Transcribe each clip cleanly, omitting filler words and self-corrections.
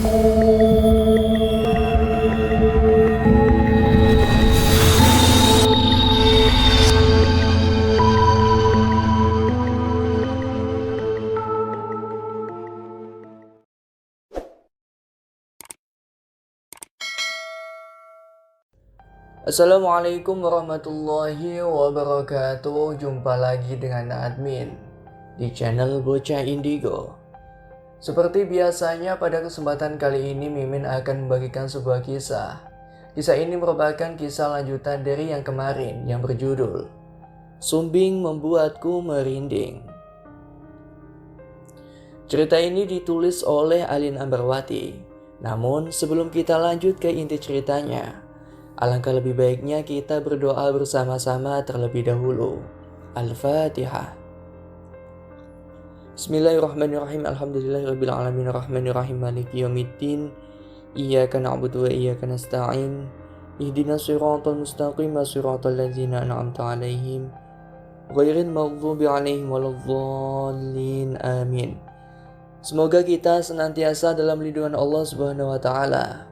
Assalamualaikum warahmatullahi wabarakatuh. Jumpa lagi dengan admin di channel Bocah Indigo. Seperti biasanya pada kesempatan kali ini Mimin akan membagikan sebuah kisah. Kisah ini merupakan kisah lanjutan dari yang kemarin yang berjudul Sumbing Membuatku Merinding. Cerita ini ditulis oleh Alin Ambarwati. Namun sebelum kita lanjut ke inti ceritanya, alangkah lebih baiknya kita berdoa bersama-sama terlebih dahulu. Al-Fatihah. Bismillahirrahmanirrahim. Alhamdulillahirabbil alamin arrahmanirrahim maliki yaumiddin. Iyyaka na'budu wa iyyaka nasta'in. Ihdinas siratal mustaqim siratal ladzina an'amta 'alaihim ghairil maghdubi 'alaihim waladdallin. Amin. Semoga kita senantiasa dalam lindungan Allah Subhanahu wa taala,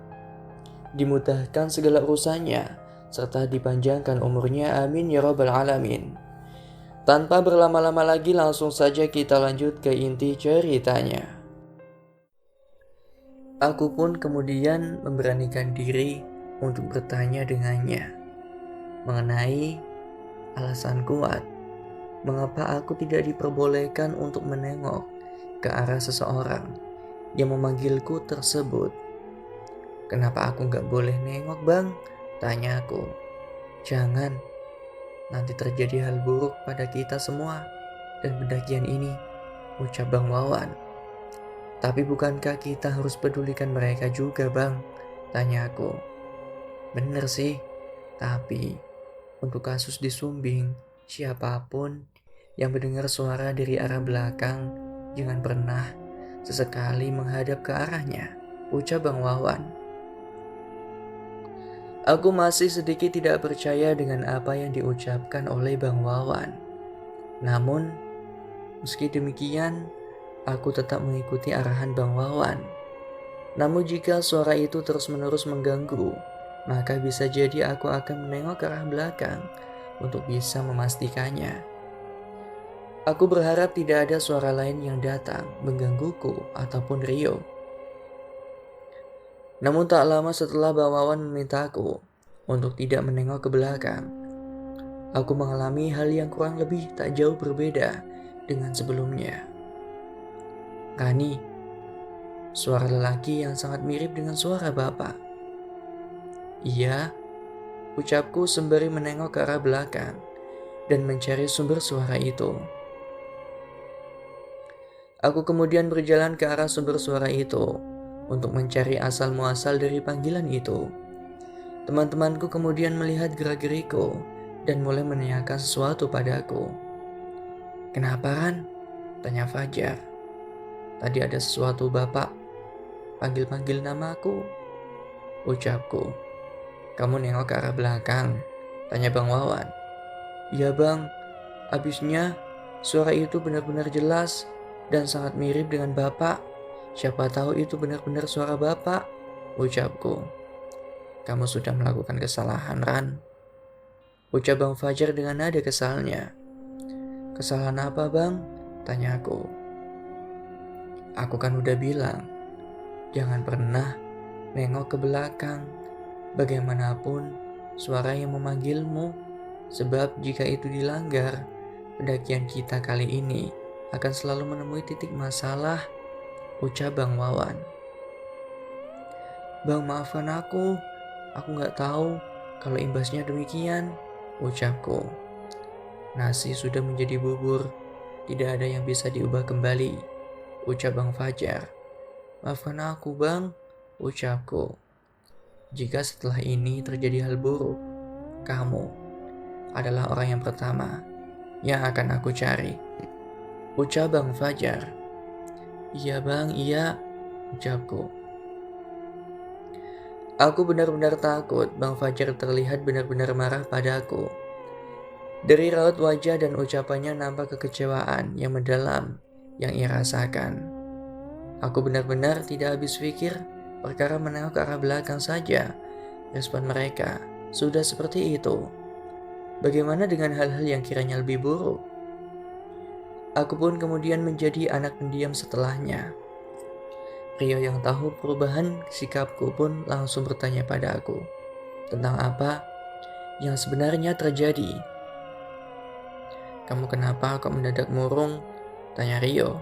dimudahkan segala urusannya, serta dipanjangkan umurnya. Amin ya rabbal alamin. Tanpa berlama-lama lagi, langsung saja kita lanjut ke inti ceritanya. Aku pun kemudian memberanikan diri untuk bertanya dengannya mengenai alasan kuat mengapa aku tidak diperbolehkan untuk menengok ke arah seseorang yang memanggilku tersebut. Kenapa aku gak boleh nengok bang? Tanya aku. Jangan, nanti terjadi hal buruk pada kita semua dan pendakian ini, ucap Bang Wawan. Tapi bukankah kita harus pedulikan mereka juga bang? Tanya aku. Bener sih, tapi untuk kasus di Sumbing, siapapun yang mendengar suara dari arah belakang, jangan pernah sesekali menghadap ke arahnya, ucap Bang Wawan. Aku masih sedikit tidak percaya dengan apa yang diucapkan oleh Bang Wawan. Namun, meski demikian, aku tetap mengikuti arahan Bang Wawan. Namun jika suara itu terus-menerus mengganggu, maka bisa jadi aku akan menengok ke arah belakang untuk bisa memastikannya. Aku berharap tidak ada suara lain yang datang menggangguku ataupun Rio. Namun tak lama setelah Bang Wawan memintaku untuk tidak menengok ke belakang, aku mengalami hal yang kurang lebih tak jauh berbeda dengan sebelumnya. Kani, suara lelaki yang sangat mirip dengan suara bapak. Iya, ucapku sembari menengok ke arah belakang dan mencari sumber suara itu. Aku kemudian berjalan ke arah sumber suara itu untuk mencari asal muasal dari panggilan itu. Teman-temanku kemudian melihat gerak-geriku dan mulai menanyakan sesuatu padaku. Kenapa Ran? Tanya Fajar. Tadi ada sesuatu bapak panggil-panggil namaku, ucapku. Kamu nengok ke arah belakang? Tanya Bang Wawan. Iya bang, abisnya suara itu benar-benar jelas dan sangat mirip dengan bapak. Siapa tahu itu benar-benar suara bapak, ucapku. Kamu sudah melakukan kesalahan, Ran, ucap Bang Fajar dengan nada kesalnya. Kesalahan apa bang? Tanyaku. Aku kan udah bilang, jangan pernah nengok ke belakang. Bagaimanapun suara yang memanggilmu, sebab jika itu dilanggar, pendakian kita kali ini akan selalu menemui titik masalah, ucap Bang Wawan. Bang, maafkan aku gak tahu kalau imbasnya demikian, ucapku. Nasi sudah menjadi bubur, tidak ada yang bisa diubah kembali, ucap Bang Fajar. Maafkan aku bang, ucapku. Jika setelah ini terjadi hal buruk, kamu adalah orang yang pertama yang akan aku cari, ucap Bang Fajar. Iya bang, iya, ucapku. Aku benar-benar takut. Bang Fajar terlihat benar-benar marah padaku. Dari raut wajah dan ucapannya nampak kekecewaan yang mendalam yang ia rasakan. Aku benar-benar tidak habis pikir perkara menengok ke arah belakang saja, respon mereka sudah seperti itu. Bagaimana dengan hal-hal yang kiranya lebih buruk? Aku pun kemudian menjadi anak pendiam setelahnya. Rio yang tahu perubahan sikapku pun langsung bertanya pada aku tentang apa yang sebenarnya terjadi. "Kamu kenapa kok mendadak murung?" tanya Rio.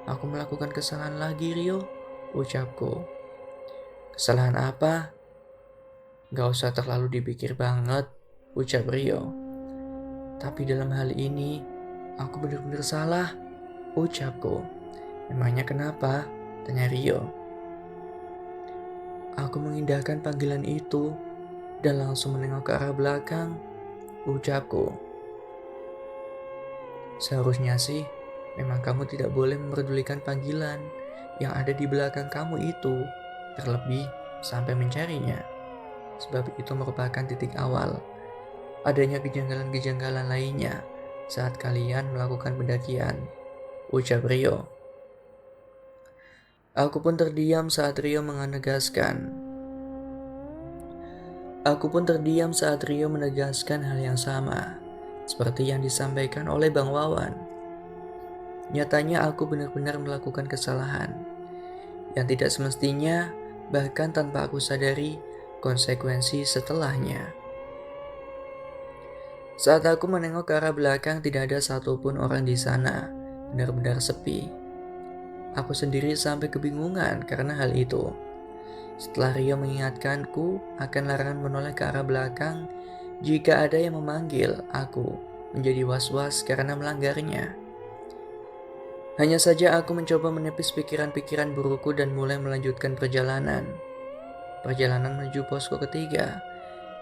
"Aku melakukan kesalahan lagi, Rio," ucapku. "Kesalahan apa?" "Gak usah terlalu dipikir banget," ucap Rio. "Tapi dalam hal ini, aku benar-benar salah," ucapku. "Emangnya kenapa?" tanya Rio. "Aku mengindahkan panggilan itu dan langsung menengok ke arah belakang," ucapku. "Seharusnya sih, memang kamu tidak boleh memperdulikan panggilan yang ada di belakang kamu itu, terlebih sampai mencarinya. Sebab itu merupakan titik awal adanya kejanggalan-kejanggalan lainnya saat kalian melakukan pendakian," ucap Rio. Aku pun terdiam saat Rio menegaskan hal yang sama, seperti yang disampaikan oleh Bang Wawan. Nyatanya aku benar-benar melakukan kesalahan yang tidak semestinya, bahkan tanpa aku sadari konsekuensi setelahnya. Saat aku menengok ke arah belakang, tidak ada satupun orang di sana, benar-benar sepi. Aku sendiri sampai kebingungan karena hal itu. Setelah Rio mengingatkanku akan larangan menoleh ke arah belakang jika ada yang memanggil, aku menjadi was-was karena melanggarnya. Hanya saja aku mencoba menepis pikiran-pikiran burukku dan mulai melanjutkan perjalanan. Perjalanan menuju posko ketiga.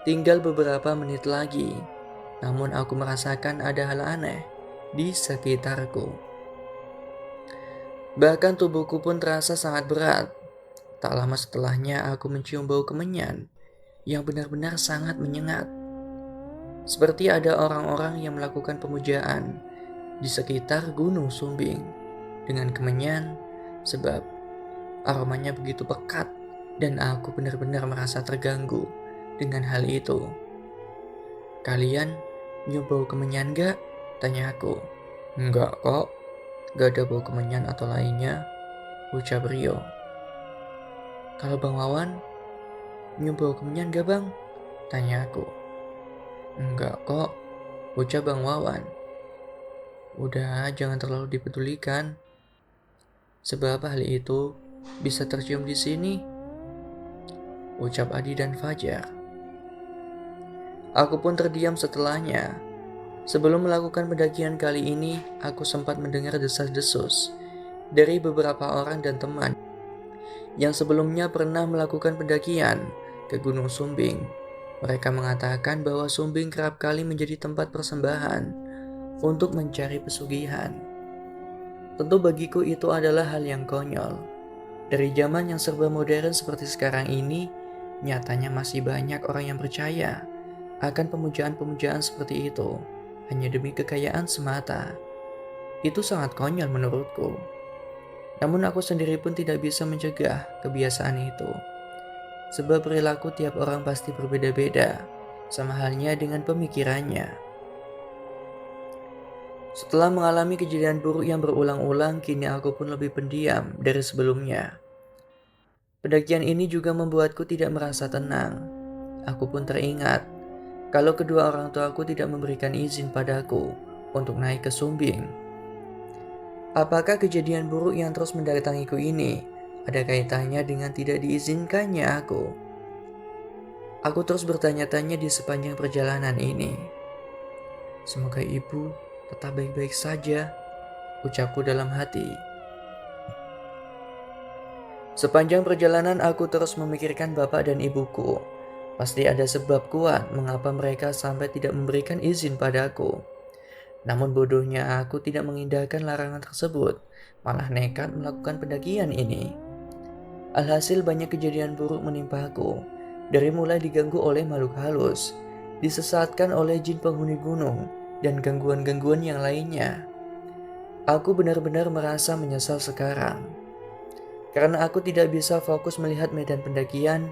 Tinggal beberapa menit lagi. Namun aku merasakan ada hal aneh di sekitarku. Bahkan tubuhku pun terasa sangat berat. Tak lama setelahnya aku mencium bau kemenyan yang benar-benar sangat menyengat. Seperti ada orang-orang yang melakukan pemujaan di sekitar Gunung Sumbing dengan kemenyan, sebab aromanya begitu pekat dan aku benar-benar merasa terganggu dengan hal itu. "Kalian nyium bau kemenyan gak?" tanya aku. "Enggak kok, gak ada bau kemenyan atau lainnya," ucap Rio. "Kalau Bang Wawan, nyium bau kemenyan gak Bang?" tanya aku. "Enggak kok," ucap Bang Wawan. "Udah, jangan terlalu dipedulikan. Sebab hal itu bisa tercium di sini," ucap Adi dan Fajar. Aku pun terdiam setelahnya. Sebelum melakukan pendakian kali ini, aku sempat mendengar desas-desus dari beberapa orang dan teman yang sebelumnya pernah melakukan pendakian ke Gunung Sumbing. Mereka mengatakan bahwa Sumbing kerap kali menjadi tempat persembahan untuk mencari pesugihan. Tentu bagiku itu adalah hal yang konyol. Dari zaman yang serba modern seperti sekarang ini, nyatanya masih banyak orang yang percaya akan pemujaan-pemujaan seperti itu hanya demi kekayaan semata. Itu sangat konyol menurutku. Namun aku sendiri pun tidak bisa mencegah kebiasaan itu. Sebab perilaku tiap orang pasti berbeda-beda, sama halnya dengan pemikirannya. Setelah mengalami kejadian buruk yang berulang-ulang, kini aku pun lebih pendiam dari sebelumnya. Pendakian ini juga membuatku tidak merasa tenang. Aku pun teringat kalau kedua orang tuaku tidak memberikan izin padaku untuk naik ke Sumbing. Apakah kejadian buruk yang terus mendatangiku ini ada kaitannya dengan tidak diizinkannya aku? Aku terus bertanya-tanya di sepanjang perjalanan ini. "Semoga ibu tetap baik-baik saja," ucapku dalam hati. Sepanjang perjalanan aku terus memikirkan bapak dan ibuku. Pasti ada sebab kuat mengapa mereka sampai tidak memberikan izin padaku. Namun bodohnya aku tidak mengindahkan larangan tersebut, malah nekat melakukan pendakian ini. Alhasil banyak kejadian buruk menimpaku, dari mulai diganggu oleh makhluk halus, disesatkan oleh jin penghuni gunung, dan gangguan-gangguan yang lainnya. Aku benar-benar merasa menyesal sekarang. Karena aku tidak bisa fokus melihat medan pendakian,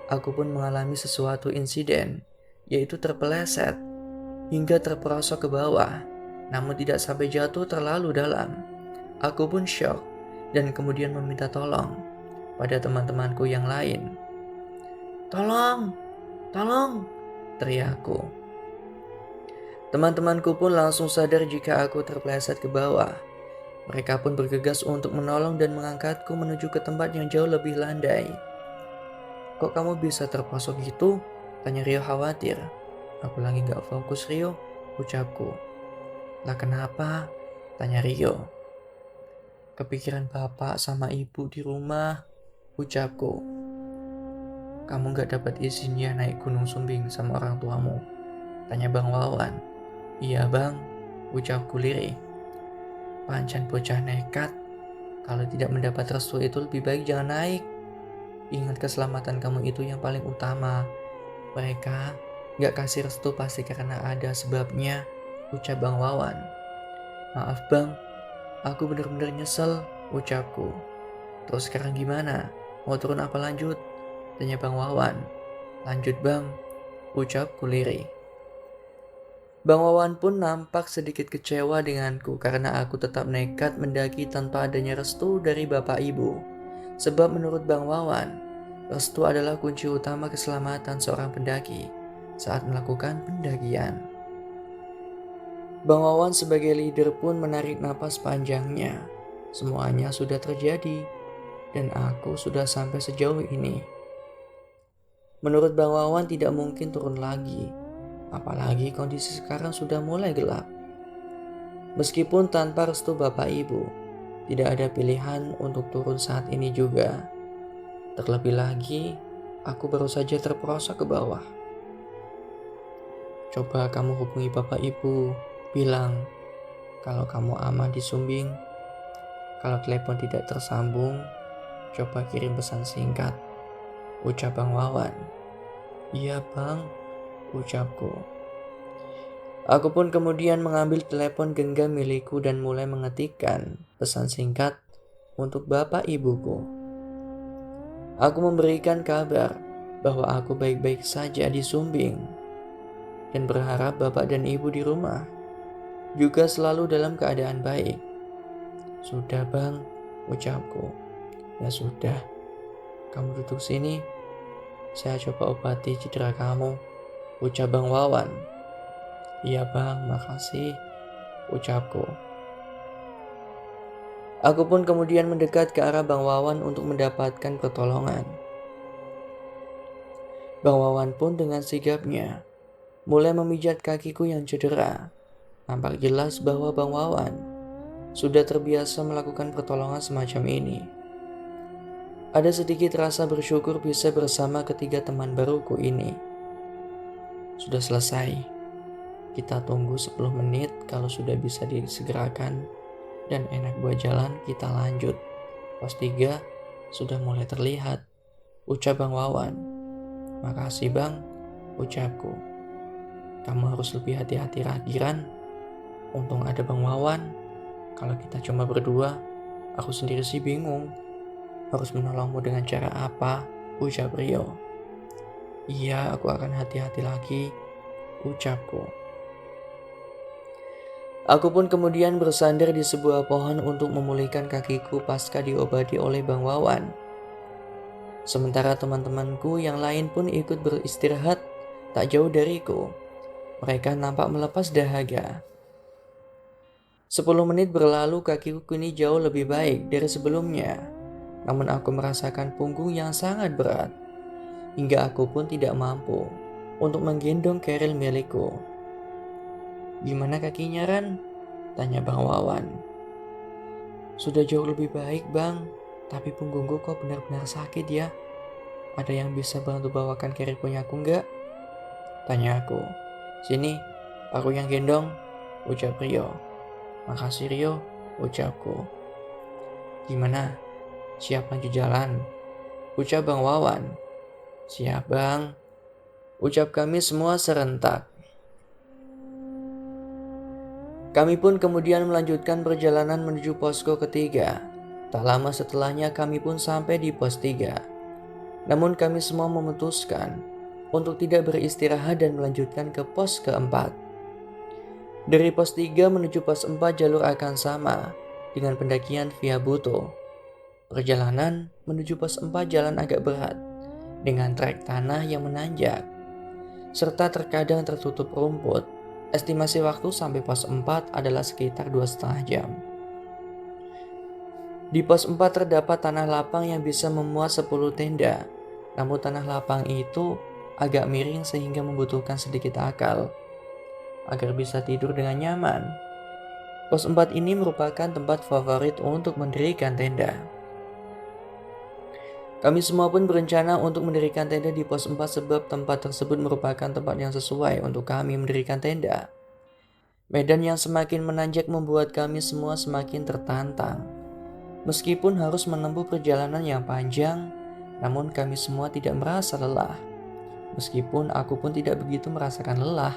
aku pun mengalami sesuatu insiden, yaitu terpeleset hingga terperosok ke bawah, namun tidak sampai jatuh terlalu dalam. Aku pun syok dan kemudian meminta tolong pada teman-temanku yang lain. "Tolong, tolong!" teriakku. Teman-temanku pun langsung sadar jika aku terpeleset ke bawah. Mereka pun bergegas untuk menolong dan mengangkatku menuju ke tempat yang jauh lebih landai. "Kok kamu bisa terperosok gitu?" tanya Rio khawatir. "Aku lagi gak fokus, Rio," ucapku. "Lah kenapa?" tanya Rio. "Kepikiran bapak sama ibu di rumah," ucapku. "Kamu gak dapat izin ya naik Gunung Sumbing sama orang tuamu?" tanya Bang Wawan. "Iya bang," ucapku lirih. "Pancan bocah nekat. Kalau tidak mendapat restu itu lebih baik jangan naik. Ingat keselamatan kamu itu yang paling utama. Mereka gak kasih restu pasti karena ada sebabnya," ucap Bang Wawan. "Maaf bang, aku bener-bener nyesel," ucapku. "Terus sekarang gimana? Mau turun apa lanjut?" tanya Bang Wawan. "Lanjut bang," ucapku lirih. Bang Wawan pun nampak sedikit kecewa denganku karena aku tetap nekat mendaki tanpa adanya restu dari bapak ibu. Sebab menurut Bang Wawan, restu adalah kunci utama keselamatan seorang pendaki saat melakukan pendakian. Bang Wawan sebagai leader pun menarik napas panjangnya. Semuanya sudah terjadi dan aku sudah sampai sejauh ini. Menurut Bang Wawan tidak mungkin turun lagi. Apalagi kondisi sekarang sudah mulai gelap. Meskipun tanpa restu bapak ibu, tidak ada pilihan untuk turun saat ini juga. Terlebih lagi, aku baru saja terperosok ke bawah. "Coba kamu hubungi bapak ibu, bilang kalau kamu aman di Sumbing. Kalau telepon tidak tersambung, coba kirim pesan singkat," ucap Bang Wawan. "Iya bang," ucapku. Aku pun kemudian mengambil telepon genggam milikku dan mulai mengetikkan pesan singkat untuk bapak ibuku. Aku memberikan kabar bahwa aku baik-baik saja di Sumbing dan berharap bapak dan ibu di rumah juga selalu dalam keadaan baik. "Sudah bang," ucapku. "Ya sudah, kamu duduk sini. Saya coba obati cedera kamu," ucap Bang Wawan. "Iya bang, makasih," ucapku. Aku pun kemudian mendekat ke arah Bang Wawan untuk mendapatkan pertolongan. Bang Wawan pun dengan sigapnya mulai memijat kakiku yang cedera. Nampak jelas bahwa Bang Wawan sudah terbiasa melakukan pertolongan semacam ini. Ada sedikit rasa bersyukur bisa bersama ketiga teman baruku ini. Sudah selesai. Kita tunggu 10 menit, kalau sudah bisa disegerakan dan enak buat jalan, kita lanjut. Pos 3 sudah mulai terlihat," ucap Bang Wawan. "Makasih bang," ucapku. "Kamu harus lebih hati-hati Ragiran. Untung ada Bang Wawan. Kalau kita cuma berdua, aku sendiri sih bingung harus menolongmu dengan cara apa," ucap Rio. "Iya, aku akan hati-hati lagi," ucapku. Aku pun kemudian bersandar di sebuah pohon untuk memulihkan kakiku pasca diobati oleh Bang Wawan. Sementara teman-temanku yang lain pun ikut beristirahat tak jauh dariku. Mereka nampak melepas dahaga. 10 menit berlalu, kakiku kini jauh lebih baik dari sebelumnya. Namun aku merasakan punggung yang sangat berat. Hingga aku pun tidak mampu untuk menggendong keril milikku. "Gimana kakinya Ran?" tanya Bang Wawan. "Sudah jauh lebih baik bang, tapi punggungku kok benar-benar sakit ya. Ada yang bisa bantu bawakan keril punya aku nggak?" tanya aku. "Sini, aku yang gendong," ucap Rio. "Makasih Rio," ucapku. "Gimana? Siap lanjut jalan?" ucap Bang Wawan. "Siap bang," ucap kami semua serentak. Kami pun kemudian melanjutkan perjalanan menuju posko ketiga. Tak lama setelahnya kami pun sampai di pos 3. Namun kami semua memutuskan untuk tidak beristirahat dan melanjutkan ke pos keempat. Dari pos 3 menuju pos 4 jalur akan sama dengan pendakian via Buto. Perjalanan menuju pos 4 jalan agak berat dengan trek tanah yang menanjak serta terkadang tertutup rumput. Estimasi waktu sampai pos 4 adalah sekitar 2,5 jam. Di pos 4 terdapat tanah lapang yang bisa memuat 10 tenda. Namun tanah lapang itu agak miring sehingga membutuhkan sedikit akal agar bisa tidur dengan nyaman. Pos 4 ini merupakan tempat favorit untuk mendirikan tenda. Kami semua pun berencana untuk mendirikan tenda di pos 4 sebab tempat tersebut merupakan tempat yang sesuai untuk kami mendirikan tenda. Medan yang semakin menanjak membuat kami semua semakin tertantang. Meskipun harus menempuh perjalanan yang panjang, namun kami semua tidak merasa lelah. Meskipun aku pun tidak begitu merasakan lelah,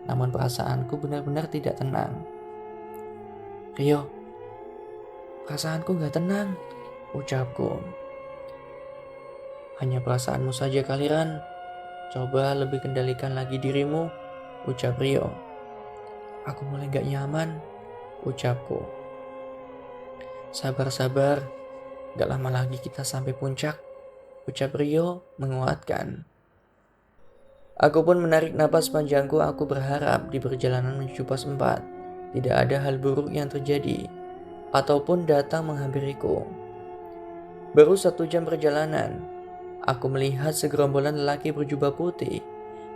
namun perasaanku benar-benar tidak tenang. Rio, perasaanku gak tenang, ucapku. Hanya perasaanmu saja kali Ran. Coba lebih kendalikan lagi dirimu, ucap Rio. Aku mulai gak nyaman, ucapku. Sabar-sabar, gak lama lagi kita sampai puncak, ucap Rio menguatkan. Aku pun menarik napas panjangku. Aku berharap di perjalanan menuju pos 4 tidak ada hal buruk yang terjadi ataupun datang menghampiriku. Baru 1 jam perjalanan, aku melihat segerombolan lelaki berjubah putih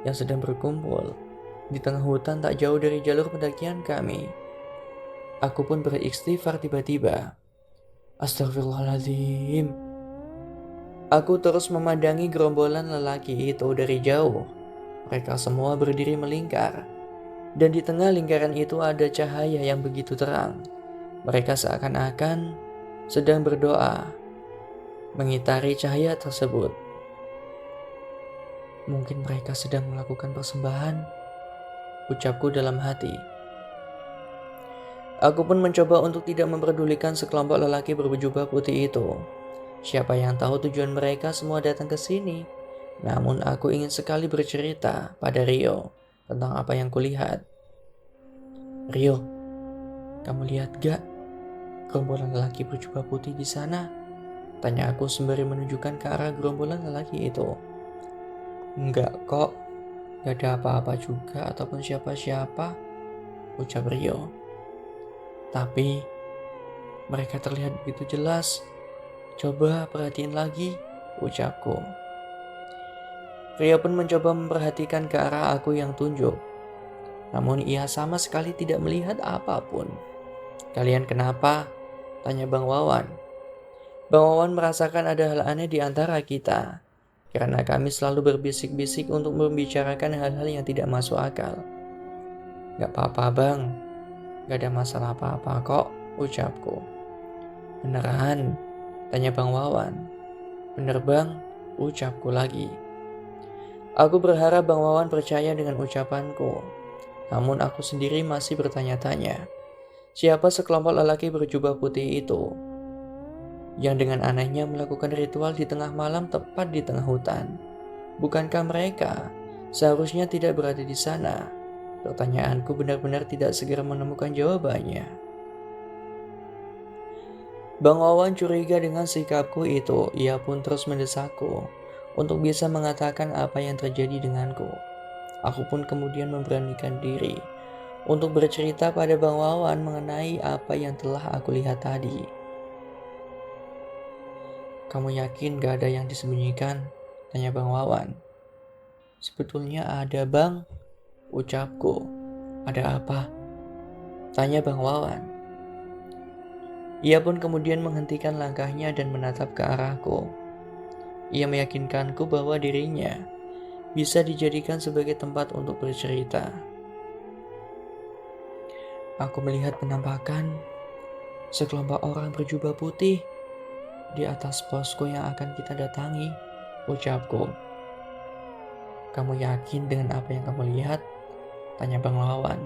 yang sedang berkumpul di tengah hutan tak jauh dari jalur pendakian kami. Aku pun beristighfar tiba-tiba. Astagfirullahaladzim. Aku terus memandangi gerombolan lelaki itu dari jauh. Mereka semua berdiri melingkar, dan di tengah lingkaran itu ada cahaya yang begitu terang. Mereka seakan-akan sedang berdoa mengitari cahaya tersebut. Mungkin mereka sedang melakukan persembahan, ucapku dalam hati. Aku pun mencoba untuk tidak memperdulikan sekelompok lelaki berjubah putih itu. Siapa yang tahu tujuan mereka semua datang ke sini. Namun aku ingin sekali bercerita pada Rio tentang apa yang kulihat. Rio, kamu lihat gak gerombolan lelaki berjubah putih di sana? Tanya aku sembari menunjukkan ke arah gerombolan lelaki itu. Enggak kok, gak ada apa-apa juga ataupun siapa-siapa, ucap Rio. Tapi mereka terlihat begitu jelas. Coba perhatiin lagi, ucapku. Rio pun mencoba memperhatikan ke arah aku yang tunjuk. Namun ia sama sekali tidak melihat apapun. Kalian kenapa? Tanya Bang Wawan. Bang Wawan merasakan ada hal aneh di antara kita. Karena kami selalu berbisik-bisik untuk membicarakan hal-hal yang tidak masuk akal. Gak apa-apa bang. Gak ada masalah apa-apa kok, ucapku. Beneran? Tanya Bang Wawan. Bener bang, ucapku lagi. Aku berharap Bang Wawan percaya dengan ucapanku. Namun aku sendiri masih bertanya-tanya. Siapa sekelompok lelaki berjubah putih itu? Yang dengan anehnya melakukan ritual di tengah malam tepat di tengah hutan. Bukankah mereka seharusnya tidak berada di sana? Pertanyaanku benar-benar tidak segera menemukan jawabannya. Bang Wawan curiga dengan sikapku itu. Ia pun terus mendesakku untuk bisa mengatakan apa yang terjadi denganku. Aku pun kemudian memberanikan diri untuk bercerita pada Bang Wawan mengenai apa yang telah aku lihat tadi. Kamu yakin gak ada yang disembunyikan? Tanya Bang Wawan. Sebetulnya ada bang, ucapku. Ada apa? Tanya Bang Wawan. Ia pun kemudian menghentikan langkahnya dan menatap ke arahku. Ia meyakinkanku bahwa dirinya bisa dijadikan sebagai tempat untuk bercerita. Aku melihat penampakan sekelompok orang berjubah putih di atas posko yang akan kita datangi, ucapku. Kamu yakin dengan apa yang kamu lihat? Tanya Bang Wawan.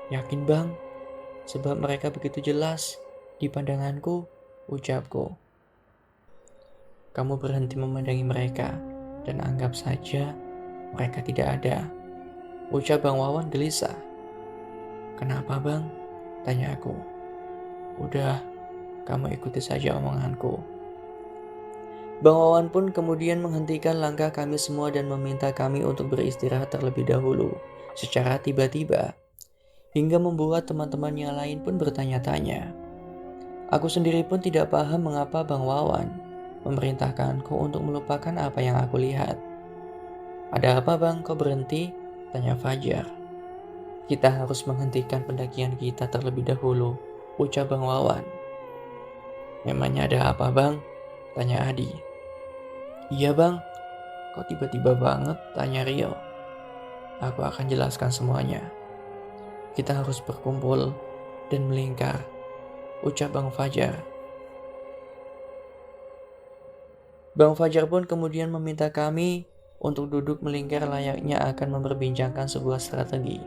Yakin bang, sebab mereka begitu jelas di pandanganku, ucapku. Kamu berhenti memandangi mereka dan anggap saja mereka tidak ada, ucap Bang Wawan gelisah. Kenapa bang? Tanya aku. Udah, kamu ikuti saja omonganku. Bang Wawan pun kemudian menghentikan langkah kami semua dan meminta kami untuk beristirahat terlebih dahulu secara tiba-tiba, hingga membuat teman-teman yang lain pun bertanya-tanya. Aku sendiri pun tidak paham mengapa Bang Wawan memerintahkanku untuk melupakan apa yang aku lihat. Ada apa bang, kau berhenti? Tanya Fajar. Kita harus menghentikan pendakian kita terlebih dahulu, ucap Bang Wawan. Memangnya ada apa bang? Tanya Adi. Iya bang, kok tiba-tiba banget? Tanya Rio. Aku akan jelaskan semuanya. Kita harus berkumpul dan melingkar, ucap Bang Fajar. Bang Fajar pun kemudian meminta kami untuk duduk melingkar layaknya akan memperbincangkan sebuah strategi.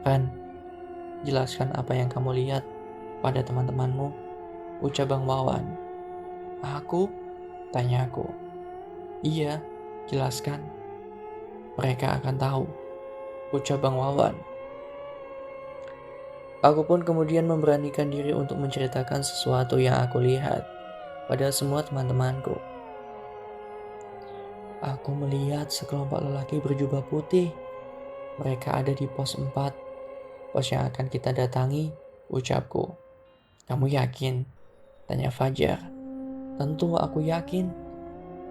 Ran, jelaskan apa yang kamu lihat pada teman-temanmu, ucap Bang Wawan. Aku? Tanya aku. Iya, jelaskan. Mereka akan tahu, ucap Bang Wawan. Aku pun kemudian memberanikan diri untuk menceritakan sesuatu yang aku lihat pada semua teman-temanku. Aku melihat sekelompok lelaki berjubah putih. Mereka ada di pos 4, pos yang akan kita datangi, ucapku. Kamu yakin? Tanya Fajar. Tentu aku yakin.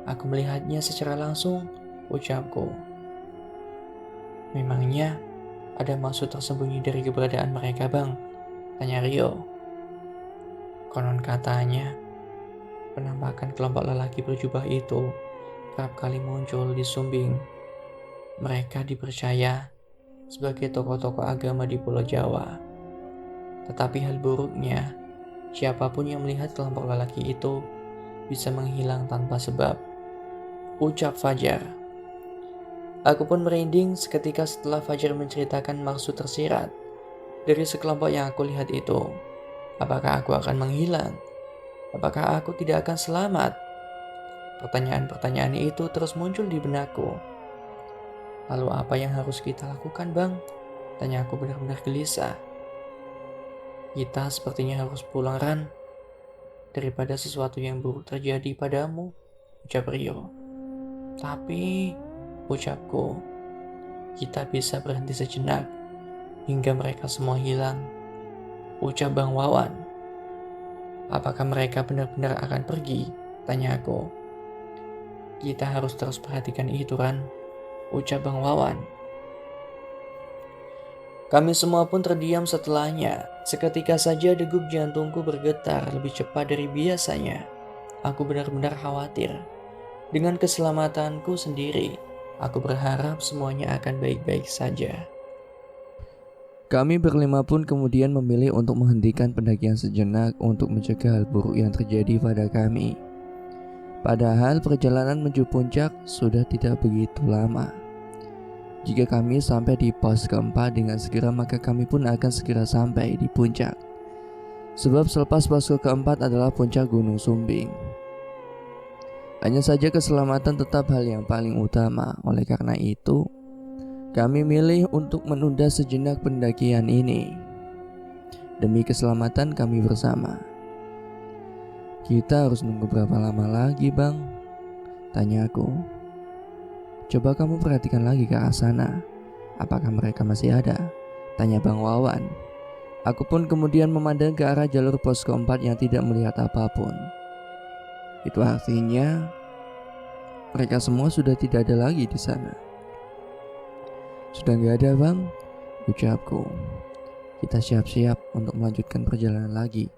Aku melihatnya secara langsung, ucapku. Memangnya ada maksud tersembunyi dari keberadaan mereka bang? Tanya Rio. Konon katanya, penampakan kelompok lelaki berjubah itu kerap kali muncul di Sumbing. Mereka dipercaya sebagai tokoh-tokoh agama di Pulau Jawa. Tetapi hal buruknya, siapapun yang melihat kelompok lelaki itu bisa menghilang tanpa sebab, ucap Fajar. Aku pun merinding seketika setelah Fajar menceritakan maksud tersirat dari sekelompok yang aku lihat itu. Apakah aku akan menghilang? Apakah aku tidak akan selamat? Pertanyaan-pertanyaan itu terus muncul di benakku. Lalu apa yang harus kita lakukan bang? Tanya aku benar-benar gelisah. Kita sepertinya harus pulang Ran, daripada sesuatu yang buruk terjadi padamu, ucap Rio. Tapi, ucapku, kita bisa berhenti sejenak hingga mereka semua hilang, ucap Bang Wawan. Apakah mereka benar-benar akan pergi? Tanya aku. Kita harus terus perhatikan itu Ran, ucap Bang Wawan. Kami semua pun terdiam setelahnya. Seketika saja degup jantungku bergetar lebih cepat dari biasanya. Aku benar-benar khawatir dengan keselamatanku sendiri. Aku berharap semuanya akan baik-baik saja. Kami berlima pun kemudian memilih untuk menghentikan pendakian sejenak untuk mencegah hal buruk yang terjadi pada kami. Padahal perjalanan menuju puncak sudah tidak begitu lama. Jika kami sampai di pos keempat dengan segera, maka kami pun akan segera sampai di puncak. Sebab selepas pos keempat adalah puncak Gunung Sumbing. Hanya saja keselamatan tetap hal yang paling utama. Oleh karena itu, kami milih untuk menunda sejenak pendakian ini demi keselamatan kami bersama. Kita harus nunggu berapa lama lagi bang? Tanya aku. Coba kamu perhatikan lagi ke arah sana. Apakah mereka masih ada? Tanya Bang Wawan. Aku pun kemudian memandang ke arah jalur pos keempat yang tidak melihat apapun. Itu artinya mereka semua sudah tidak ada lagi di sana. Sudah gak ada bang, ucapku. Kita siap-siap untuk melanjutkan perjalanan lagi,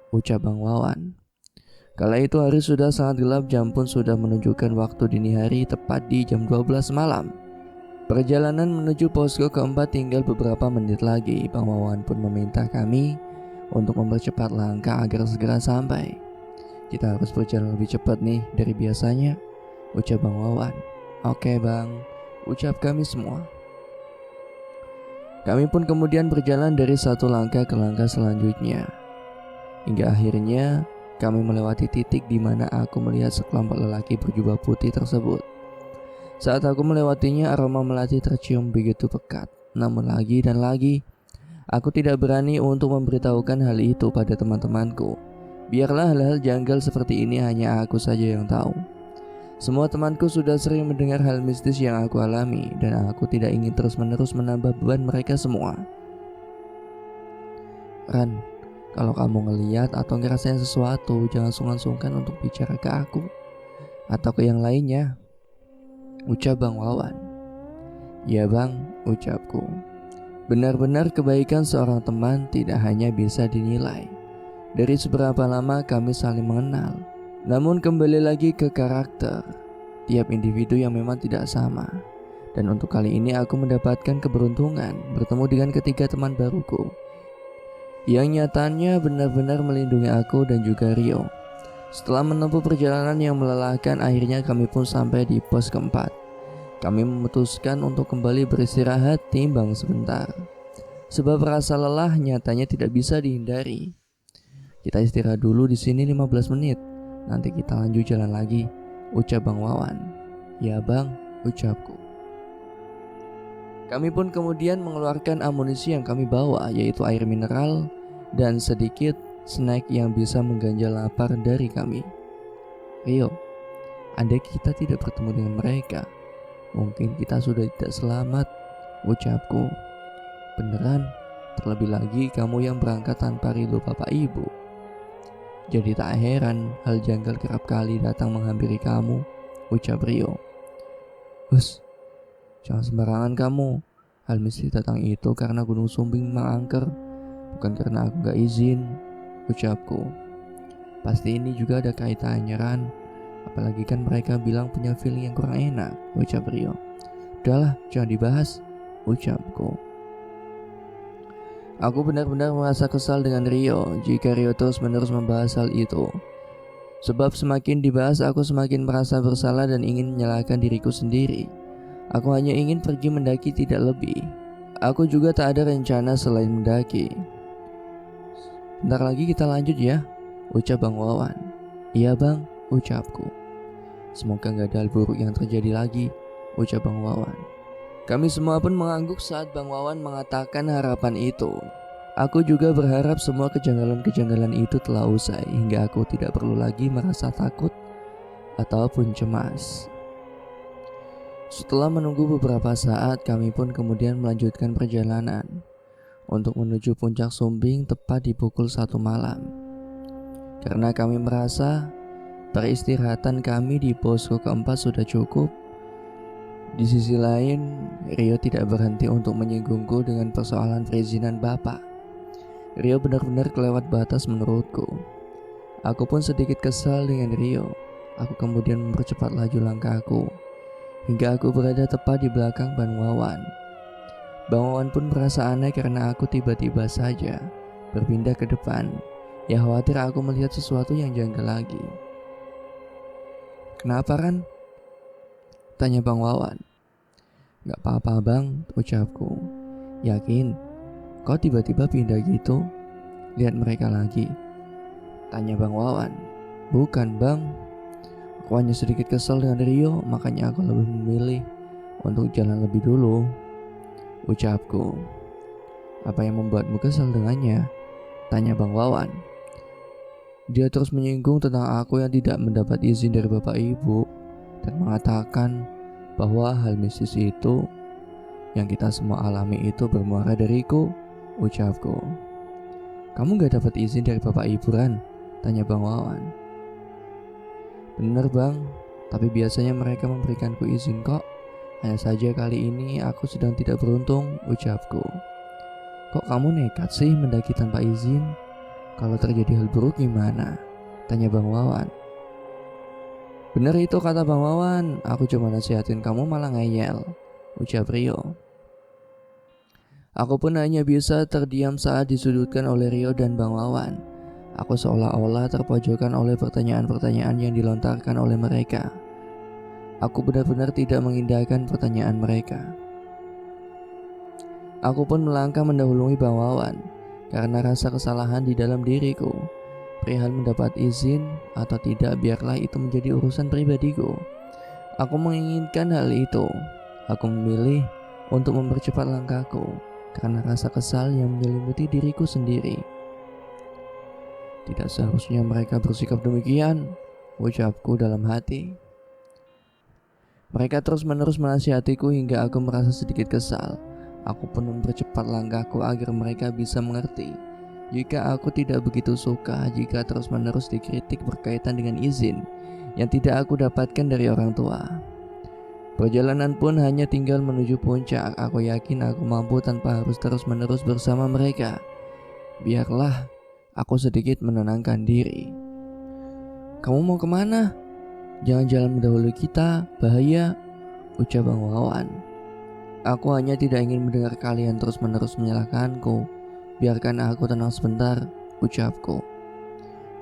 ucap Bang Wawan. Kala itu hari sudah sangat gelap, jam pun sudah menunjukkan waktu dini hari tepat di jam 12 malam. Perjalanan menuju posko keempat tinggal beberapa menit lagi. Bang Wawan pun meminta kami untuk mempercepat langkah agar segera sampai. Kita harus berjalan lebih cepat nih dari biasanya, ucap Bang Wawan. Oke bang, ucap kami semua. Kami pun kemudian berjalan dari satu langkah ke langkah selanjutnya. Hingga akhirnya kami melewati titik di mana aku melihat sekelompok lelaki berjubah putih tersebut. Saat aku melewatinya, aroma melati tercium begitu pekat. Namun lagi dan lagi, aku tidak berani untuk memberitahukan hal itu pada teman-temanku. Biarlah hal-hal janggal seperti ini hanya aku saja yang tahu. Semua temanku sudah sering mendengar hal mistis yang aku alami, dan aku tidak ingin terus-menerus menambah beban mereka semua. Ran, kalau kamu ngeliat atau ngerasain sesuatu, jangan sungkan-sungkan untuk bicara ke aku atau ke yang lainnya, ucap Bang Wawan. Ya bang, ucapku. Benar-benar kebaikan seorang teman tidak hanya bisa dinilai dari seberapa lama kami saling mengenal, namun kembali lagi ke karakter tiap individu yang memang tidak sama. Dan untuk kali ini aku mendapatkan keberuntungan bertemu dengan ketiga teman baruku yang nyatanya benar-benar melindungi aku dan juga Rio. Setelah menempuh perjalanan yang melelahkan, akhirnya kami pun sampai di pos keempat. Kami memutuskan untuk kembali beristirahat timbang sebentar, sebab rasa lelah nyatanya tidak bisa dihindari. Kita istirahat dulu di sini 15 menit. Nanti kita lanjut jalan lagi, ucap Bang Wawan. Ya bang, ucapku. Kami pun kemudian mengeluarkan amunisi yang kami bawa, yaitu air mineral dan sedikit snack yang bisa mengganjal lapar dari kami. Rio, andai kita tidak bertemu dengan mereka, mungkin kita sudah tidak selamat, ucapku. Beneran, terlebih lagi kamu yang berangkat tanpa ridho bapak ibu. Jadi tak heran hal janggal kerap kali datang menghampiri kamu, ucap Rio. Hus, jangan sembarangan kamu. Hal mistis datang itu karena Gunung Sumbing memang angker, bukan karena aku gak izin, ucapku. Pasti ini juga ada kaitannya, Ran. Apalagi kan mereka bilang punya feeling yang kurang enak, ucap Rio. Udahlah, jangan dibahas, ucapku. Aku benar-benar merasa kesal dengan Rio jika Rio terus-menerus membahas hal itu. Sebab semakin dibahas aku semakin merasa bersalah dan ingin menyalahkan diriku sendiri. Aku hanya ingin pergi mendaki, tidak lebih. Aku juga tak ada rencana selain mendaki. Bentar lagi kita lanjut ya, ucap Bang Wawan. Iya bang, ucapku. Semoga gak ada hal buruk yang terjadi lagi, ucap Bang Wawan. Kami semua pun mengangguk saat Bang Wawan mengatakan harapan itu. Aku juga berharap semua kejanggalan-kejanggalan itu telah usai hingga aku tidak perlu lagi merasa takut ataupun cemas. Setelah menunggu beberapa saat, kami pun kemudian melanjutkan perjalanan untuk menuju puncak Sumbing tepat di pukul 1 malam. Karena kami merasa peristirahatan kami di posko keempat sudah cukup. Di sisi lain, Rio tidak berhenti untuk menyinggungku dengan persoalan perizinan bapak. Rio benar-benar kelewat batas menurutku. Aku pun sedikit kesal dengan Rio. Aku kemudian mempercepat laju langkahku hingga aku berada tepat di belakang Bang Wawan. Bang Wawan pun merasa aneh karena aku tiba-tiba saja berpindah ke depan. Ya khawatir aku melihat sesuatu yang janggal lagi. Kenapa Ran? Tanya Bang Wawan. Gak apa-apa bang, ucapku. Yakin? Kau tiba-tiba pindah gitu? Lihat mereka lagi? Tanya Bang Wawan. Bukan bang, aku hanya sedikit kesal dengan Rio, makanya aku lebih memilih untuk jalan lebih dulu, ucapku. Apa yang membuatmu kesal dengannya? Tanya Bang Wawan. Dia terus menyinggung tentang aku yang tidak mendapat izin dari bapak ibu dan mengatakan bahwa hal mistis itu yang kita semua alami itu bermuara dariku, ucapku. Kamu gak dapat izin dari bapak ibu Ran? Tanya Bang Wawan. Bener bang, tapi biasanya mereka memberikanku izin kok. Hanya saja kali ini aku sedang tidak beruntung, ucapku. Kok kamu nekat sih mendaki tanpa izin? Kalau terjadi hal buruk gimana? Tanya Bang Wawan. Bener itu kata Bang Wawan, aku cuma nasihatin kamu malah ngeyel, ucap Rio. Aku pun hanya bisa terdiam saat disudutkan oleh Rio dan Bang Wawan. Aku seolah-olah terpojokkan oleh pertanyaan-pertanyaan yang dilontarkan oleh mereka. Aku benar-benar tidak mengindahkan pertanyaan mereka. Aku pun melangkah mendahului Bang Wawan karena rasa kesalahan di dalam diriku. Perihal mendapat izin atau tidak, biarlah itu menjadi urusan pribadiku. Aku menginginkan hal itu. Aku memilih untuk mempercepat langkahku karena rasa kesal yang menyelimuti diriku sendiri. Tidak seharusnya mereka bersikap demikian, ucapku dalam hati. Mereka terus-menerus menasihatiku hingga aku merasa sedikit kesal. Aku pun mempercepat langkahku agar mereka bisa mengerti jika aku tidak begitu suka jika terus-menerus dikritik berkaitan dengan izin yang tidak aku dapatkan dari orang tua. Perjalanan pun hanya tinggal menuju puncak. Aku yakin aku mampu tanpa harus terus-menerus bersama mereka. Biarlah aku sedikit menenangkan diri. Kamu mau kemana? Jangan jalan mendahului kita, bahaya, ucap Bang Wawan. Aku hanya tidak ingin mendengar kalian terus-menerus menyalahkanku. Biarkan aku tenang sebentar, ucapku.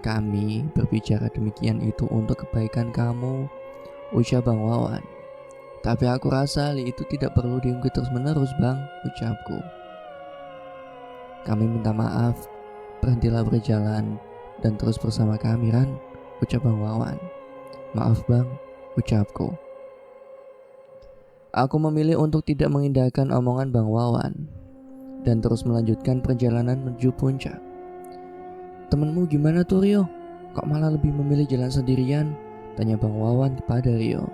Kami berbicara demikian itu untuk kebaikan kamu, ucap Bang Wawan. Tapi aku rasa hal itu tidak perlu diungkit terus-menerus, Bang, ucapku. Kami minta maaf, berhentilah berjalan dan terus bersama kami, Ran, ucap Bang Wawan. Maaf, Bang, ucapku. Aku memilih untuk tidak mengindahkan omongan Bang Wawan dan terus melanjutkan perjalanan menuju puncak. Temenmu gimana tuh, Rio? Kok malah lebih memilih jalan sendirian? Tanya Bang Wawan kepada Rio.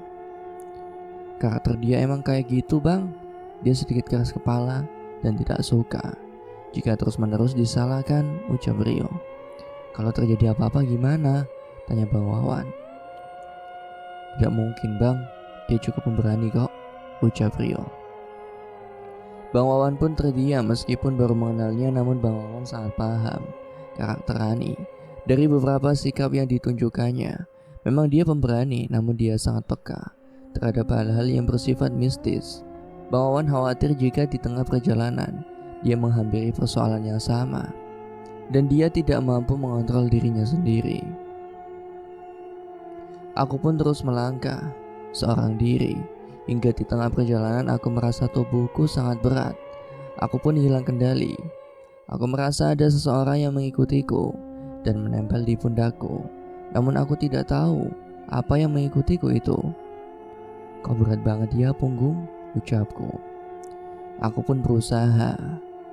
Karakter dia emang kayak gitu, Bang. Dia sedikit keras kepala dan tidak suka jika terus-menerus disalahkan, ucap Rio. Kalau terjadi apa-apa gimana? Tanya Bang Wawan. Tidak mungkin, Bang. Dia cukup pemberani kok, ucap Rio. Bang Wawan pun terdiam meskipun baru mengenalnya, namun Bang Wawan sangat paham karakter Rani. Dari beberapa sikap yang ditunjukkannya, memang dia pemberani, namun dia sangat peka terhadap hal-hal yang bersifat mistis. Bang Wawan khawatir jika di tengah perjalanan dia menghampiri persoalan yang sama dan dia tidak mampu mengontrol dirinya sendiri. Aku pun terus melangkah seorang diri. Hingga di tengah perjalanan aku merasa tubuhku sangat berat. Aku pun hilang kendali. Aku merasa ada seseorang yang mengikutiku dan menempel di pundakku. Namun aku tidak tahu apa yang mengikutiku itu. Kok berat banget ya punggung, ucapku. Aku pun berusaha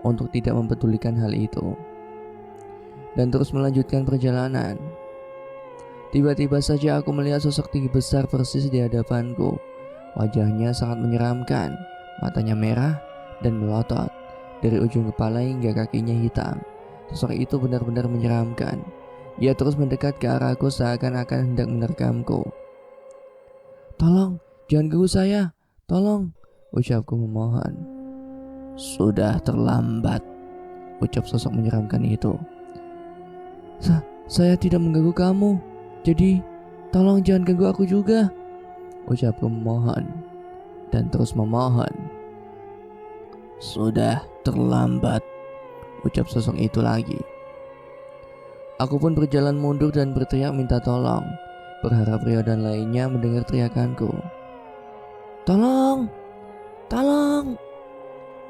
untuk tidak mempedulikan hal itu dan terus melanjutkan perjalanan. Tiba-tiba saja aku melihat sosok tinggi besar persis di hadapanku. Wajahnya sangat menyeramkan, matanya merah dan melotot. Dari ujung kepala hingga kakinya hitam. Sosok itu benar-benar menyeramkan. Ia terus mendekat ke arahku seakan-akan hendak menerkamku. Tolong, jangan ganggu saya, tolong, ucapku memohon. Sudah terlambat, ucap sosok menyeramkan itu. Saya tidak mengganggu kamu, jadi tolong jangan ganggu aku juga, ucapku memohon dan terus memohon. Sudah terlambat, ucap sosok itu lagi. Aku pun berjalan mundur dan berteriak minta tolong, berharap Rio dan lainnya mendengar teriakanku. Tolong, tolong,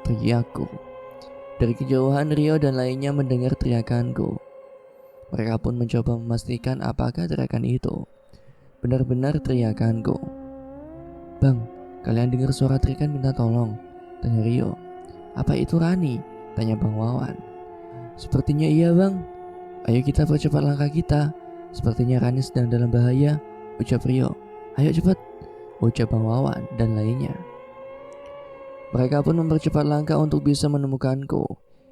teriakku. Dari kejauhan Rio dan lainnya mendengar teriakanku. Mereka pun mencoba memastikan apakah teriakan itu benar-benar teriakanku. Bang, kalian dengar suara teriakan minta tolong? Tanya Rio. Apa itu Rani? Tanya Bang Wawan. Sepertinya iya, Bang. Ayo kita percepat langkah kita. Sepertinya Rani sedang dalam bahaya, ucap Rio. Ayo cepat, ucap Bang Wawan dan lainnya. Mereka pun mempercepat langkah untuk bisa menemukanku.